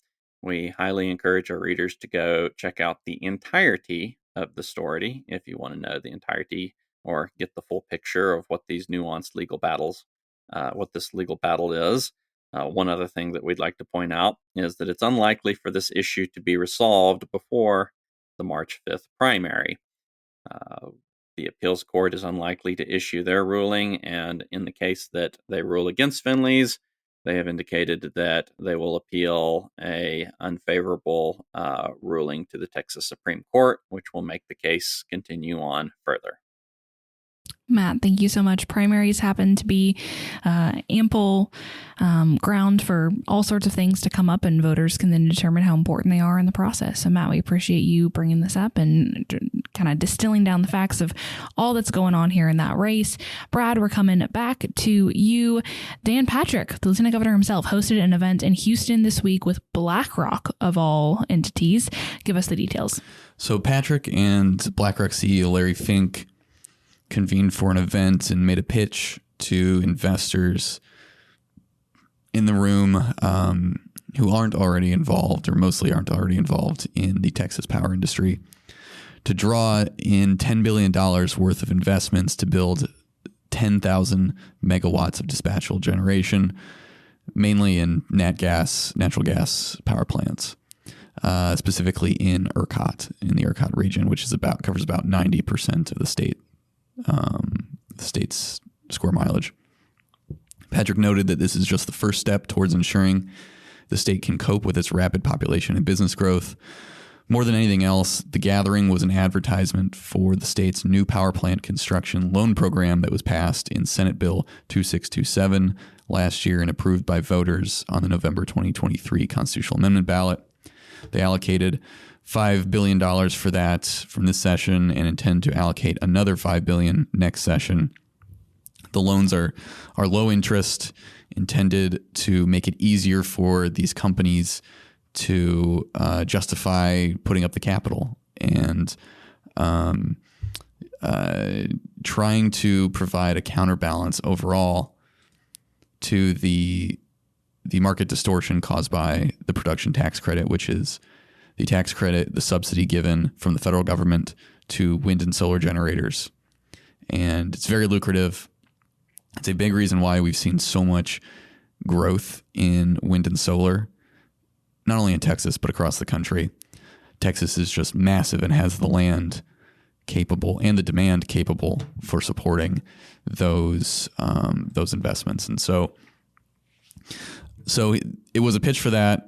[SPEAKER 4] we highly encourage our readers to go check out the entirety of the story if you want to know the entirety or get the full picture of what these nuanced legal battles, what this legal battle is. One other thing that we'd like to point out is that it's unlikely for this issue to be resolved before the March 5th primary. The appeals court is unlikely to issue their ruling, and in the case that they rule against Finley's, they have indicated that they will appeal a unfavorable ruling to the Texas Supreme Court, which will make the case continue on further.
[SPEAKER 1] Matt, thank you so much. Primaries happen to be ample ground for all sorts of things to come up, and voters can then determine how important they are in the process. So, Matt, we appreciate you bringing this up and kind of distilling down the facts of all that's going on here in that race. Brad, we're coming back to you. Dan Patrick, the Lieutenant Governor himself, hosted an event in Houston this week with BlackRock, of all entities. Give us the details.
[SPEAKER 2] So Patrick and BlackRock CEO Larry Fink convened for an event and made a pitch to investors in the room who aren't already involved, or mostly aren't already involved in the Texas power industry, to draw in $10 billion worth of investments to build 10,000 megawatts of dispatchable generation, mainly in natural gas power plants, specifically in ERCOT, in the ERCOT region, which covers about 90% of the state's square mileage. Patrick noted that this is just the first step towards ensuring the state can cope with its rapid population and business growth. More than anything else, the gathering was an advertisement for the state's new power plant construction loan program that was passed in Senate Bill 2627 last year and approved by voters on the November 2023 constitutional amendment ballot. They allocated $5 billion for that from this session and intend to allocate another $5 billion next session. The loans are low interest, intended to make it easier for these companies to justify putting up the capital and trying to provide a counterbalance overall to the market distortion caused by the production tax credit, which is the tax credit, the subsidy given from the federal government to wind and solar generators. And it's very lucrative. It's a big reason why we've seen so much growth in wind and solar, not only in Texas, but across the country. Texas is just massive and has the land capable and the demand capable for supporting those investments. And so it was a pitch for that.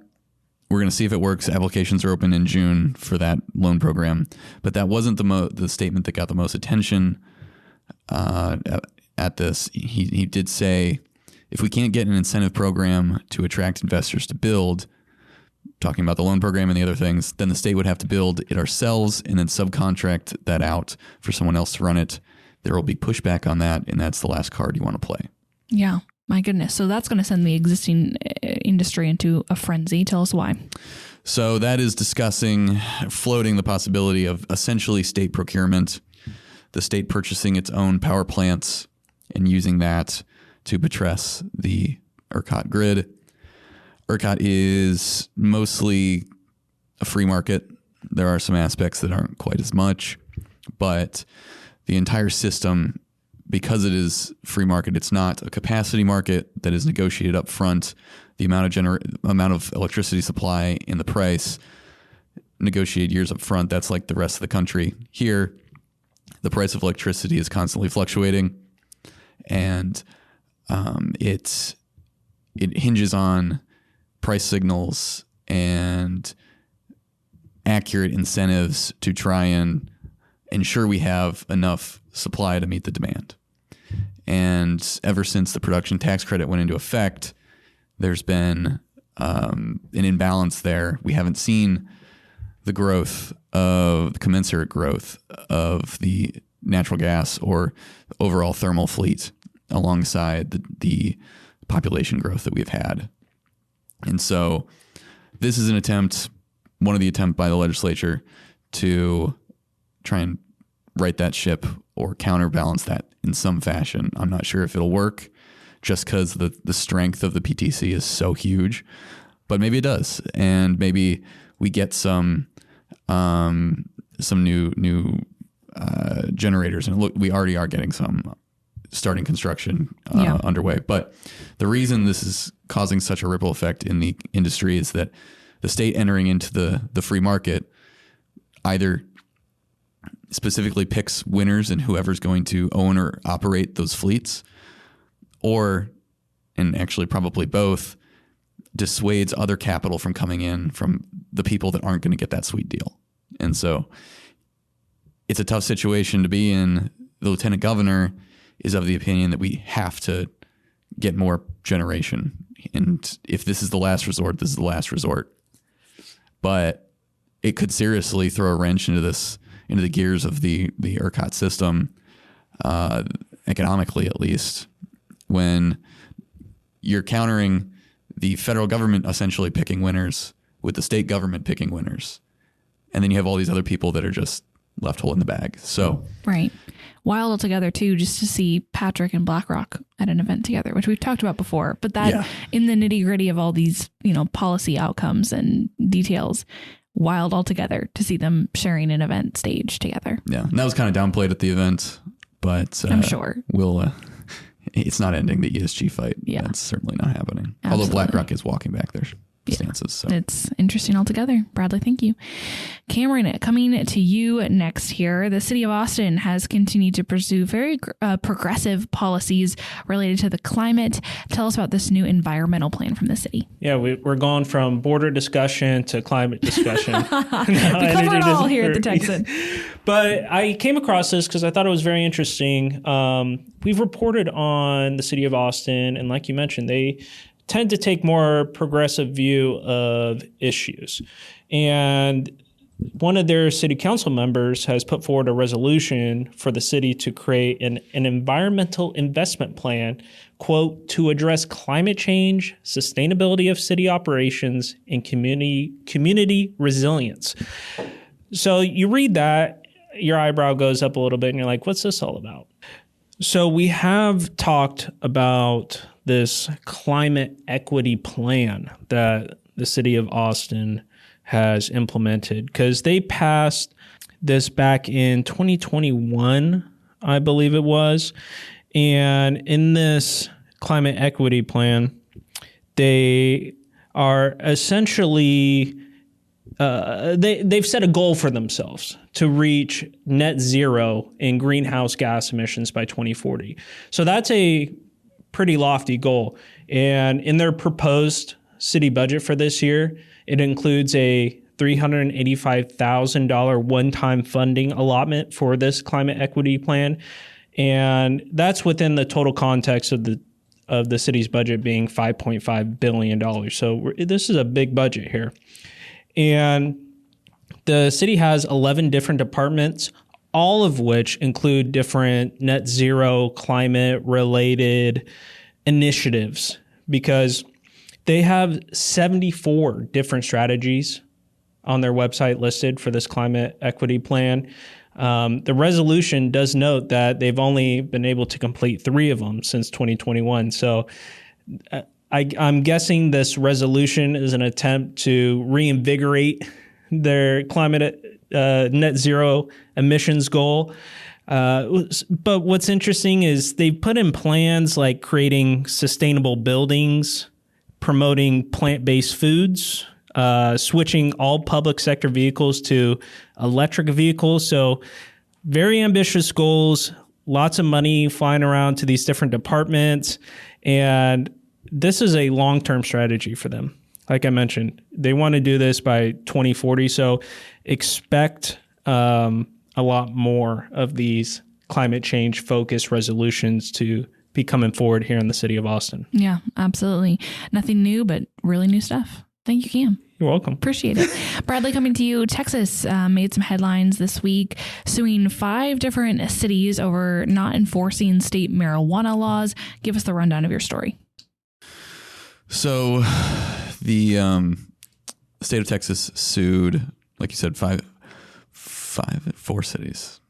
[SPEAKER 2] We're going to see if it works. Applications are open in June for that loan program. But that wasn't the statement that got the most attention at this. He did say if we can't get an incentive program to attract investors to build, talking about the loan program and the other things, then the state would have to build it ourselves and then subcontract that out for someone else to run it. There will be pushback on that, and that's the last card you want to play.
[SPEAKER 1] Yeah, my goodness. So that's going to send the existing industry into a frenzy. Tell us why.
[SPEAKER 2] So that is floating the possibility of essentially state procurement, the state purchasing its own power plants and using that to buttress the ERCOT grid. ERCOT is mostly a free market. There are some aspects that aren't quite as much, but the entire system, because it is free market, it's not a capacity market that is negotiated up front. The amount of electricity supply and the price negotiated years up front. That's like the rest of the country. Here, the price of electricity is constantly fluctuating, and it hinges on price signals and accurate incentives to try and ensure we have enough supply to meet the demand. And ever since the production tax credit went into effect, there's been an imbalance there. We haven't seen the commensurate growth of the natural gas or overall thermal fleet alongside the population growth that we've had. And so this is one of the attempts by the legislature to try and right that ship or counterbalance that in some fashion. I'm not sure if it'll work just because the strength of the PTC is so huge, but maybe it does. And maybe we get some new generators. And look, we already are getting some starting construction underway. But the reason this is causing such a ripple effect in the industry is that the state entering into the free market either specifically picks winners and whoever's going to own or operate those fleets, or, and actually probably both, dissuades other capital from coming in from the people that aren't going to get that sweet deal. And so it's a tough situation to be in. The lieutenant governor is of the opinion that we have to get more generation. And if this is the last resort, this is the last resort. But it could seriously throw a wrench into the gears of the ERCOT system, economically at least, when you're countering the federal government essentially picking winners with the state government picking winners. And then you have all these other people that are just left holding the bag. So
[SPEAKER 1] right. Wild altogether too, just to see Patrick and BlackRock at an event together, which we've talked about before, but that in the nitty gritty of all these, policy outcomes and details, wild altogether to see them sharing an event stage together.
[SPEAKER 2] Yeah. And that was kind of downplayed at the event, but
[SPEAKER 1] I'm sure
[SPEAKER 2] it's not ending the ESG fight.
[SPEAKER 1] Yeah.
[SPEAKER 2] That's certainly not happening.
[SPEAKER 1] Absolutely.
[SPEAKER 2] Although BlackRock is walking back their stances. So
[SPEAKER 1] it's interesting altogether. Bradley, thank you. Cameron, coming to you next here. The city of Austin has continued to pursue very progressive policies related to the climate. Tell us about this new environmental plan from the city.
[SPEAKER 3] Yeah, we're going from border discussion to climate discussion.
[SPEAKER 1] We cover it all here at the Texan.
[SPEAKER 3] But I came across this because I thought it was very interesting. We've reported on the city of Austin, and like you mentioned, they tend to take more progressive view of issues. And one of their city council members has put forward a resolution for the city to create an environmental investment plan, quote, to address climate change, sustainability of city operations, and community resilience. So you read that, your eyebrow goes up a little bit and you're like, what's this all about? So we have talked about this climate equity plan that the city of Austin has implemented, because they passed this back in 2021, I believe it was. And in this climate equity plan, they are essentially they've set a goal for themselves to reach net zero in greenhouse gas emissions by 2040. So that's a pretty lofty goal. And in their proposed city budget for this year, it includes a $385,000 one-time funding allotment for this climate equity plan. And that's within the total context of the of the city's budget being $5.5 billion. So this is a big budget here. And the city has 11 different departments, all of which include different net zero climate related initiatives, because they have 74 different strategies on their website listed for this climate equity plan. The resolution does note that they've only been able to complete 3 of them since 2021. So I'm guessing this resolution is an attempt to reinvigorate their climate net zero emissions goal. But what's interesting is they've put in plans like creating sustainable buildings, promoting plant-based foods, switching all public sector vehicles to electric vehicles. So very ambitious goals, lots of money flying around to these different departments. And this is a long-term strategy for them. Like I mentioned, they want to do this by 2040. So expect a lot more of these climate change focused resolutions to be coming forward here in the city of Austin.
[SPEAKER 1] Yeah, absolutely. Nothing new, but really new stuff. Thank you, Cam.
[SPEAKER 3] You're welcome.
[SPEAKER 1] Appreciate it. Bradley, coming to you. Texas made some headlines this week, suing 5 different cities over not enforcing state marijuana laws. Give us the rundown of your story.
[SPEAKER 2] So the state of Texas sued, like you said, 5 cities.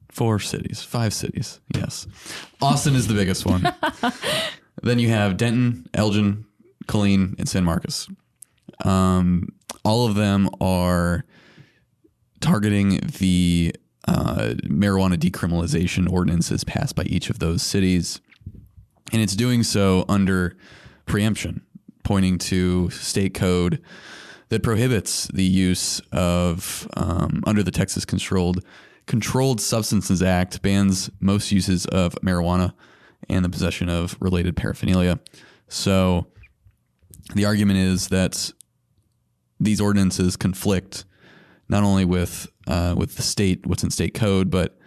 [SPEAKER 2] 5 cities. Yes. Austin is the biggest one. Then you have Denton, Elgin, Killeen, and San Marcos. All of them are targeting the marijuana decriminalization ordinances passed by each of those cities. And it's doing so under preemption, pointing to state code that prohibits the use of, under the Texas Controlled Substances Act, bans most uses of marijuana and the possession of related paraphernalia. So the argument is that these ordinances conflict not only with the state, what's in state code, but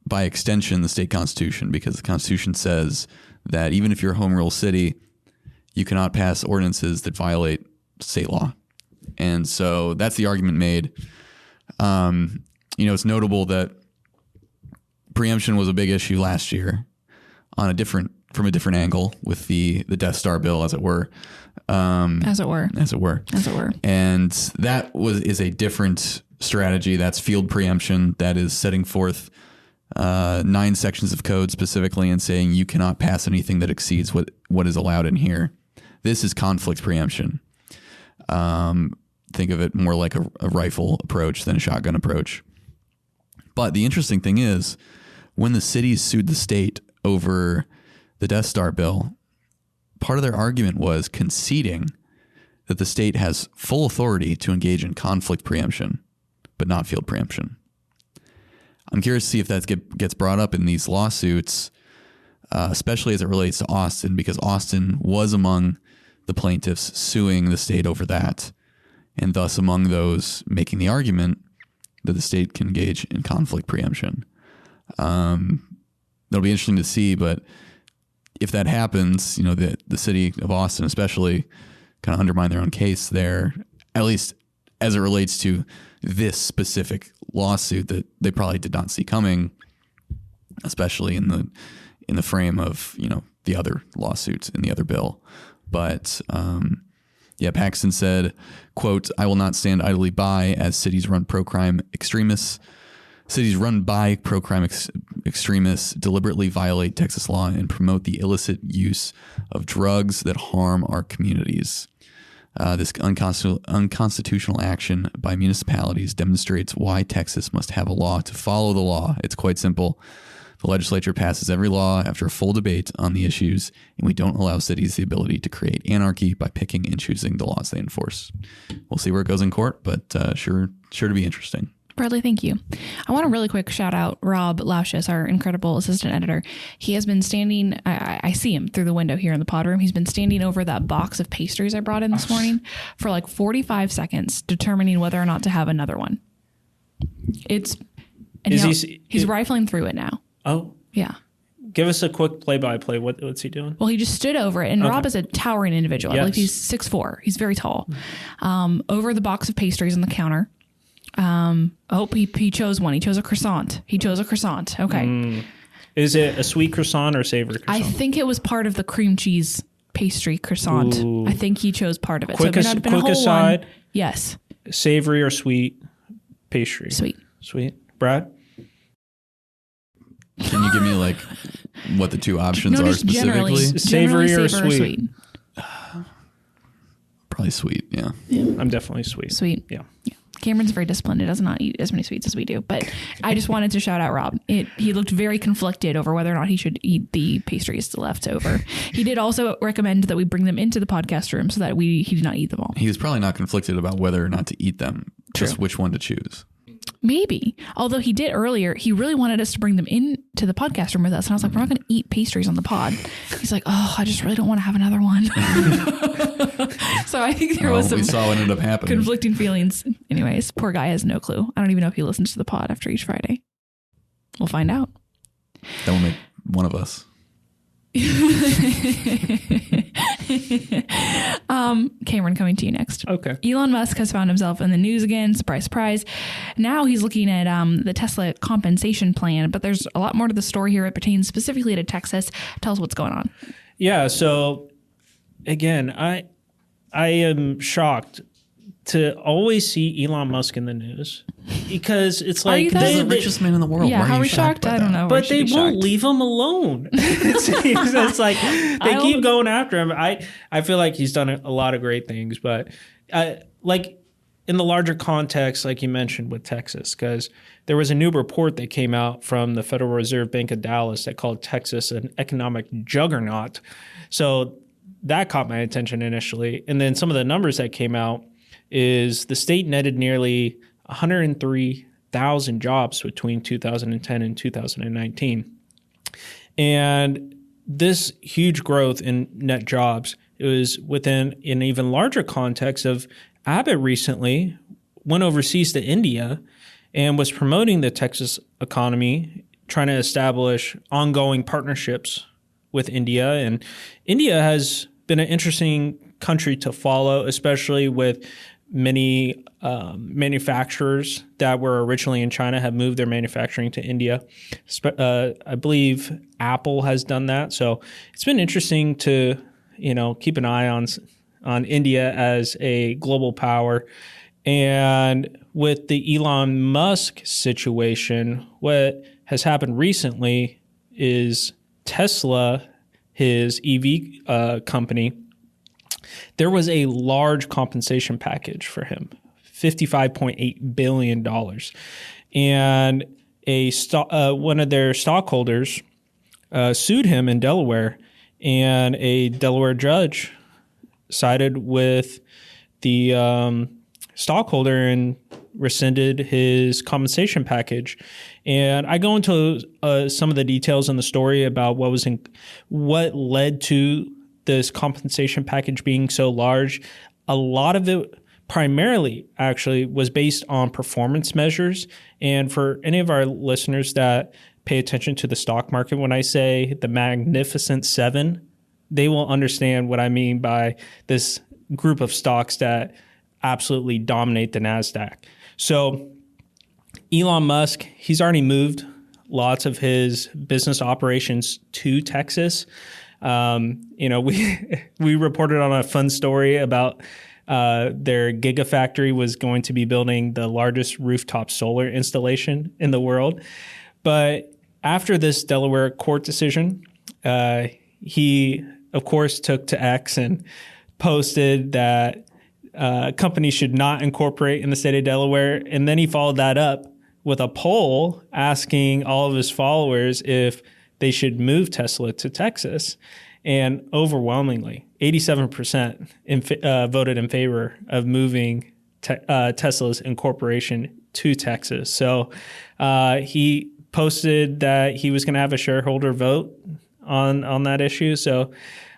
[SPEAKER 2] by extension, the state constitution, because the constitution says that even if you're a home rule city, you cannot pass ordinances that violate state law. And so that's the argument made. It's notable that preemption was a big issue last year from a different angle with the Death Star bill, as it were.
[SPEAKER 1] As it were.
[SPEAKER 2] And that is a different strategy. That's field preemption. That is setting forth 9 sections of code specifically and saying you cannot pass anything that exceeds what is allowed in here. This is conflict preemption. Think of it more like a rifle approach than a shotgun approach. But the interesting thing is, when the cities sued the state over the Death Star bill, part of their argument was conceding that the state has full authority to engage in conflict preemption, but not field preemption. I'm curious to see if that gets brought up in these lawsuits, especially as it relates to Austin, because Austin was among the plaintiffs suing the state over that, and thus among those making the argument that the state can engage in conflict preemption. That'll be interesting to see, but if that happens, the city of Austin especially kind of undermine their own case there, at least as it relates to this specific lawsuit that they probably did not see coming, especially in the frame of, the other lawsuits in the other bill. But Paxton said, quote, "I will not stand idly by as cities run by pro-crime extremists deliberately violate Texas law and promote the illicit use of drugs that harm our communities. This unconstitutional action by municipalities demonstrates why Texas must have a law to follow the law. It's quite simple. The legislature passes every law after a full debate on the issues, and we don't allow cities the ability to create anarchy by picking and choosing the laws they enforce." We'll see where it goes in court, but sure to be interesting.
[SPEAKER 1] Bradley, thank you. I want to really quick shout out Rob Lauschus, our incredible assistant editor. He has been standing, I see him through the window here in the pod room. He's been standing over that box of pastries I brought in this morning for like 45 seconds, determining whether or not to have another one. He's rifling through it now.
[SPEAKER 3] Oh.
[SPEAKER 1] Yeah.
[SPEAKER 3] Give us a quick play-by-play. What's he doing?
[SPEAKER 1] Well, he just stood over it, and Rob is a towering individual. Yes. I believe he's 6'4". He's very tall. Over the box of pastries on the counter. He chose one. He chose a croissant. Okay.
[SPEAKER 3] Is it a sweet croissant or savory croissant?
[SPEAKER 1] I think it was part of the cream cheese pastry croissant. Ooh. I think he chose part of it.
[SPEAKER 3] Quick aside.
[SPEAKER 1] Yes.
[SPEAKER 3] Savory or sweet pastry?
[SPEAKER 1] Sweet.
[SPEAKER 3] Brad?
[SPEAKER 2] Can you give me like what the two options are specifically?
[SPEAKER 3] Savory or sweet?
[SPEAKER 2] Probably sweet, yeah.
[SPEAKER 3] I'm definitely sweet.
[SPEAKER 1] Sweet.
[SPEAKER 3] Yeah.
[SPEAKER 1] Cameron's very disciplined. He does not eat as many sweets as we do. But I just wanted to shout out Rob. He looked very conflicted over whether or not he should eat the pastries left over. He did also recommend that we bring them into the podcast room so that he did not eat them all.
[SPEAKER 2] He was probably not conflicted about whether or not to eat them, just which one to choose.
[SPEAKER 1] Maybe. Although he did earlier, he really wanted us to bring them into the podcast room with us. And I was like, we're not going to eat pastries on the pod. He's like, oh, I just really don't want to have another one. So I think there was some
[SPEAKER 2] we saw what ended up happening.
[SPEAKER 1] Conflicting feelings. Anyways, poor guy has no clue. I don't even know if he listens to the pod after each Friday. We'll find out.
[SPEAKER 2] That will make one of us.
[SPEAKER 1] Cameron, coming to you next.
[SPEAKER 3] Okay.
[SPEAKER 1] Elon Musk has found himself in the news again. Surprise, surprise. Now he's looking at the Tesla compensation plan, but there's a lot more to the story here. It pertains specifically to Texas. Tell us what's going on.
[SPEAKER 3] Yeah. So again, I am shocked to always see Elon Musk in the news because it's like
[SPEAKER 2] they're the richest man in the world.
[SPEAKER 1] Yeah, how are we shocked? I don't know.
[SPEAKER 3] But they won't leave him alone. It's like they keep going after him. I feel like he's done a lot of great things, but like in the larger context, like you mentioned with Texas, because there was a new report that came out from the Federal Reserve Bank of Dallas that called Texas an economic juggernaut. So that caught my attention initially. And then some of the numbers that came out is the state netted nearly 103,000 jobs between 2010 and 2019. And this huge growth in net jobs is within an even larger context of Abbott recently went overseas to India and was promoting the Texas economy, trying to establish ongoing partnerships with India. And India has been an interesting country to follow, especially with many manufacturers that were originally in China have moved their manufacturing to India. I believe Apple has done that. So it's been interesting to, keep an eye on India as a global power. And with the Elon Musk situation, what has happened recently is Tesla, his EV company, there was a large compensation package for him, $55.8 billion. And one of their stockholders sued him in Delaware, and a Delaware judge sided with the stockholder and rescinded his compensation package. And I go into some of the details in the story about what led to this compensation package being so large. A lot of it primarily actually was based on performance measures. And for any of our listeners that pay attention to the stock market, when I say the Magnificent Seven, they will understand what I mean by this group of stocks that absolutely dominate the NASDAQ. So Elon Musk, he's already moved lots of his business operations to Texas. We reported on a fun story about their Gigafactory was going to be building the largest rooftop solar installation in the world. But after this Delaware court decision, he, of course, took to X and posted that companies should not incorporate in the state of Delaware. And then he followed that up with a poll asking all of his followers if they should move Tesla to Texas. And overwhelmingly, 87% voted in favor of moving Tesla's incorporation to Texas. So he posted that he was going to have a shareholder vote on that issue. So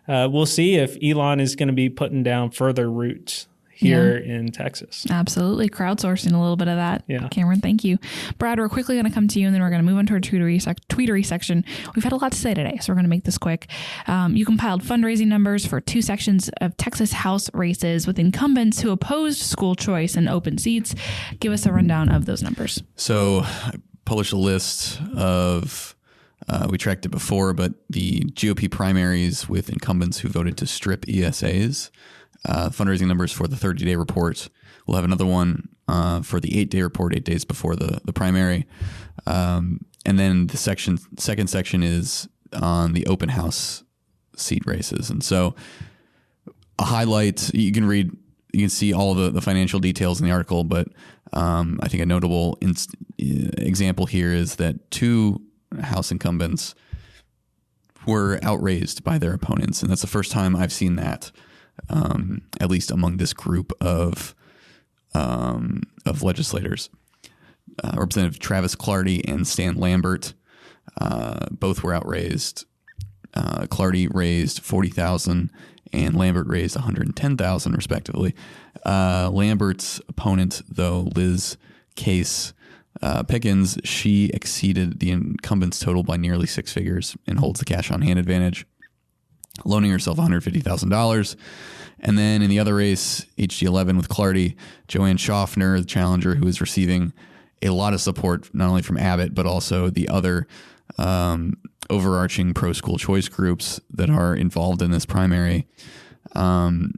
[SPEAKER 3] we'll see if Elon is going to be putting down further roots here in Texas.
[SPEAKER 1] Absolutely. Crowdsourcing a little bit of that.
[SPEAKER 3] Yeah.
[SPEAKER 1] Cameron, thank you. Brad, we're quickly going to come to you and then we're going to move on to our tweetery section. We've had a lot to say today, so we're going to make this quick. You compiled fundraising numbers for 2 sections of Texas House races with incumbents who opposed school choice and open seats. Give us a rundown of those numbers.
[SPEAKER 2] So I published a list of, we tracked it before, but the GOP primaries with incumbents who voted to strip ESAs. Fundraising numbers for the 30-day report. We'll have another one for the 8-day report, 8 days before the primary. And then the second section is on the open house seat races. And so a highlight, you can see all the financial details in the article, but I think a notable example here is that 2 House incumbents were outraised by their opponents. And that's the first time I've seen that. At least among this group of legislators. Representative Travis Clardy and Stan Lambert both were outraised. Clardy raised $40,000 and Lambert raised $110,000 respectively. Lambert's opponent, though, Liz Case Pickens, she exceeded the incumbent's total by nearly 6 figures and holds the cash on hand advantage, loaning herself $150,000. And then in the other race, HG11 with Clardy, Joanne Schaffner, the challenger, who is receiving a lot of support, not only from Abbott, but also the other overarching pro-school choice groups that are involved in this primary.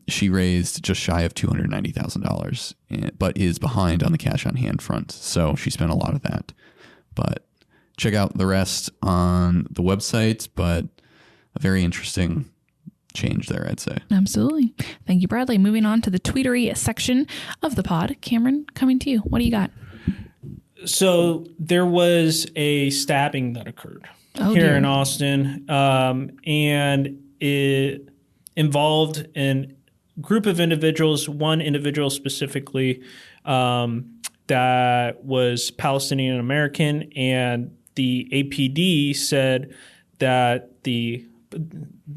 [SPEAKER 2] She raised just shy of $290,000, but is behind on the cash on hand front. So she spent a lot of that. But check out the rest on the website, but a very interesting change there, I'd say.
[SPEAKER 1] Absolutely. Thank you, Bradley. Moving on to the tweetery section of the pod. Cameron, coming to you. What do you got?
[SPEAKER 3] So there was a stabbing that occurred here in Austin, and it involved a group of individuals, one individual specifically that was Palestinian American, and the APD said that the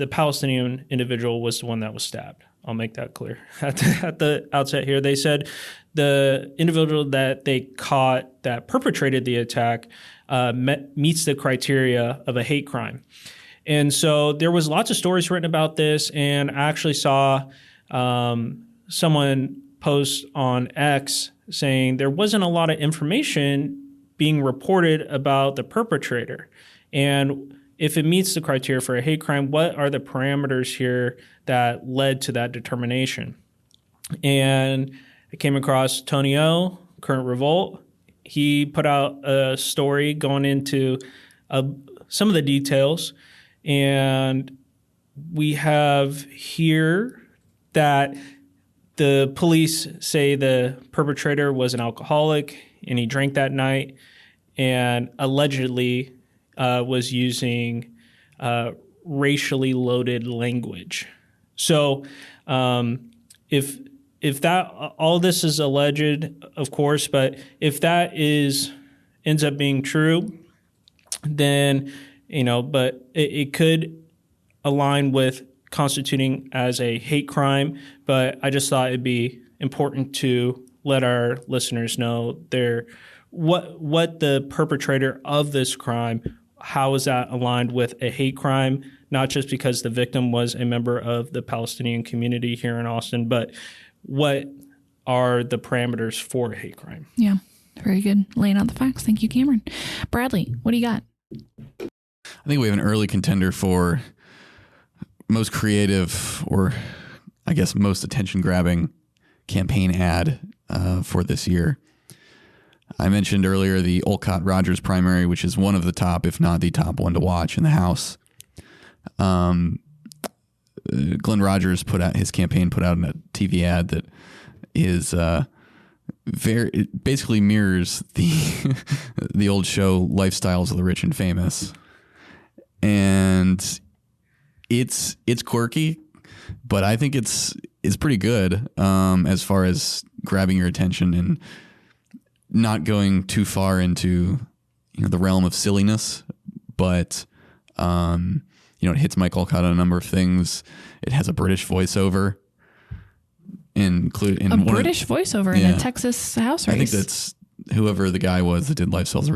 [SPEAKER 3] Palestinian individual was the one that was stabbed. I'll make that clear at the outset here. They said the individual that they caught that perpetrated the attack meets the criteria of a hate crime. And so there was lots of stories written about this, and I actually saw someone post on X saying there wasn't a lot of information being reported about the perpetrator. And if it meets the criteria for a hate crime, what are the parameters here that led to that determination? And I came across Tony O, Current Revolt. He put out a story going into some of the details. And we have here that the police say the perpetrator was an alcoholic and he drank that night and allegedly was using racially loaded language. So if that, all this is alleged, of course, but if that ends up being true, then, but it could align with constituting as a hate crime. But I just thought it'd be important to let our listeners know what the perpetrator of this crime, how is that aligned with a hate crime, not just because the victim was a member of the Palestinian community here in Austin, but what are the parameters for a hate crime?
[SPEAKER 1] Yeah, very good. Laying out the facts. Thank you, Cameron. Bradley, what do you got?
[SPEAKER 2] I think we have an early contender for most creative, or I guess most attention-grabbing campaign ad for this year. I mentioned earlier the Olcott-Rogers primary, which is one of the top, if not the top one to watch in the House. Glenn Rogers his campaign put out a TV ad that is it basically mirrors the old show Lifestyles of the Rich and Famous. And it's quirky, but I think it's pretty good as far as grabbing your attention and not going too far into the realm of silliness, but it hits Mike Olcott on a number of things. It has a British voiceover, including
[SPEAKER 1] a British voiceover in a Texas house race.
[SPEAKER 2] I think that's whoever the guy was that did Lifestyles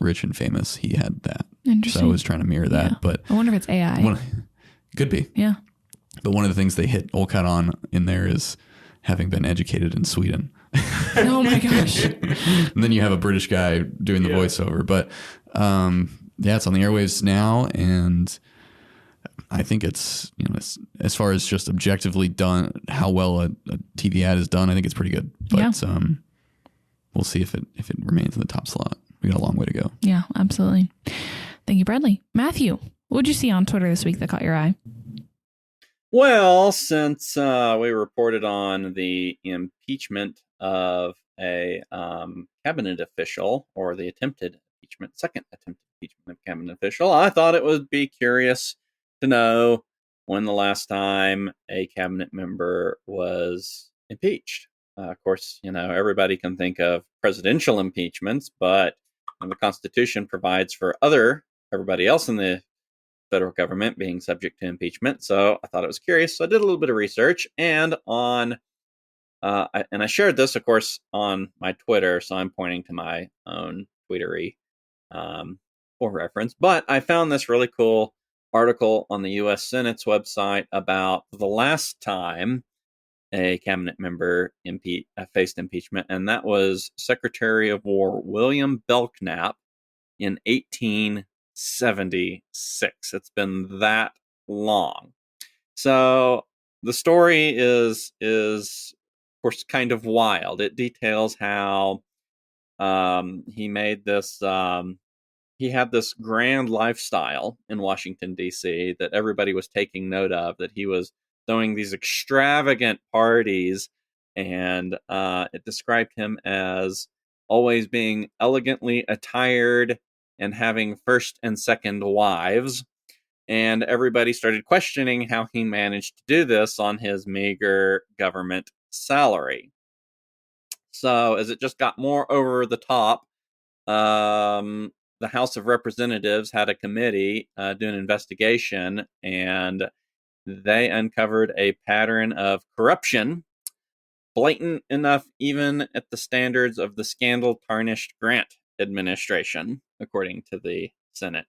[SPEAKER 2] Rich and Famous. He had that.
[SPEAKER 1] Interesting.
[SPEAKER 2] So I was trying to mirror that, but
[SPEAKER 1] I wonder if it's AI.
[SPEAKER 2] Could be.
[SPEAKER 1] Yeah.
[SPEAKER 2] But one of the things they hit Olcott on in there is having been educated in Sweden.
[SPEAKER 1] Oh my gosh.
[SPEAKER 2] And then you have a British guy doing the voiceover, but it's on the airwaves now, and I think it's, as far as just objectively done, how well a TV ad is done, I think it's pretty good. But we'll see if it remains in the top slot. We got a long way to go.
[SPEAKER 1] Yeah, absolutely. Thank you, Bradley. Matthew, what did you see on Twitter this week that caught your eye?
[SPEAKER 4] Well, since we reported on the impeachment of a cabinet official, or the second attempted impeachment of cabinet official, I thought it would be curious to know when the last time a cabinet member was impeached. Of course, everybody can think of presidential impeachments, but the Constitution provides for everybody else in the federal government being subject to impeachment. So I thought it was curious. So I did a little bit of research, and I shared this, of course, on my Twitter. So I'm pointing to my own Twittery for reference. But I found this really cool article on the U.S. Senate's website about the last time a cabinet member faced impeachment, and that was Secretary of War William Belknap in 1876. It's been that long. So the story is of course kind of wild. It details how he made this. He had this grand lifestyle in Washington, D.C. that everybody was taking note of, that he was throwing these extravagant parties, and it described him as always being elegantly attired and having first and second wives. And everybody started questioning how he managed to do this on his meager government salary. So as it just got more over the top, the House of Representatives had a committee do an investigation, and they uncovered a pattern of corruption, blatant enough even at the standards of the scandal-tarnished Grant administration, according to the Senate.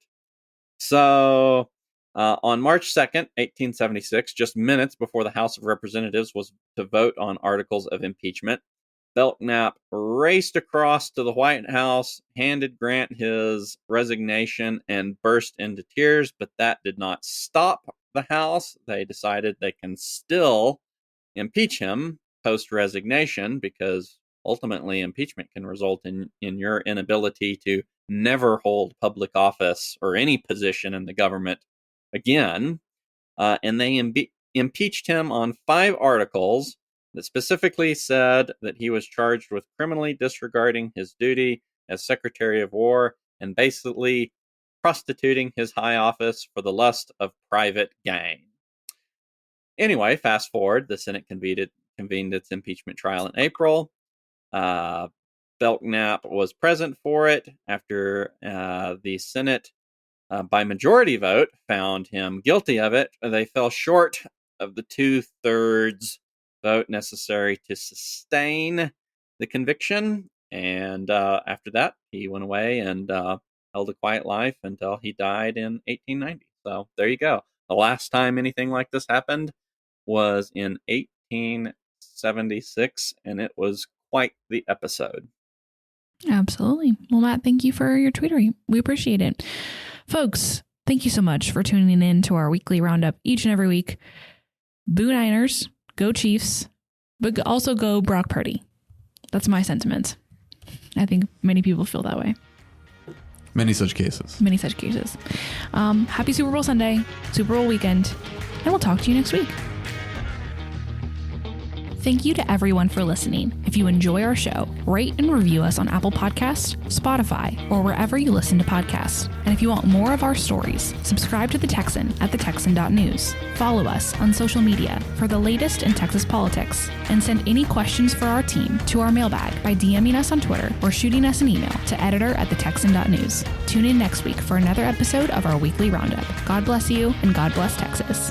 [SPEAKER 4] So on March 2nd, 1876, just minutes before the House of Representatives was to vote on articles of impeachment, Belknap raced across to the White House, handed Grant his resignation, and burst into tears, but that did not stop the House. They decided they can still impeach him post-resignation, because ultimately impeachment can result in your inability to never hold public office or any position in the government again. And they impeached him on 5 articles that specifically said that he was charged with criminally disregarding his duty as Secretary of War and basically prostituting his high office for the lust of private gain. Anyway, fast forward, the Senate convened its impeachment trial in April. Belknap was present for it after the Senate, by majority vote, found him guilty of it. They fell short of the 2/3 vote necessary to sustain the conviction. And after that, he went away and held a quiet life until he died in 1890. So there you go. The last time anything like this happened was in 1876, and it was quite the episode.
[SPEAKER 1] Absolutely. Well, Matt, thank you for your tweetery. We appreciate it. Folks, thank you so much for tuning in to our weekly roundup each and every week. Boo Niners, go Chiefs, but also go Brock Purdy. That's my sentiment. I think many people feel that way.
[SPEAKER 2] Many such cases.
[SPEAKER 1] Happy Super Bowl Sunday, Super Bowl weekend, and we'll talk to you next week. Thank you to everyone for listening. If you enjoy our show, rate and review us on Apple Podcasts, Spotify, or wherever you listen to podcasts. And if you want more of our stories, subscribe to The Texan at thetexan.news. Follow us on social media for the latest in Texas politics, and send any questions for our team to our mailbag by DMing us on Twitter or shooting us an email to editor@thetexan.news. Tune in next week for another episode of our weekly roundup. God bless you, and God bless Texas.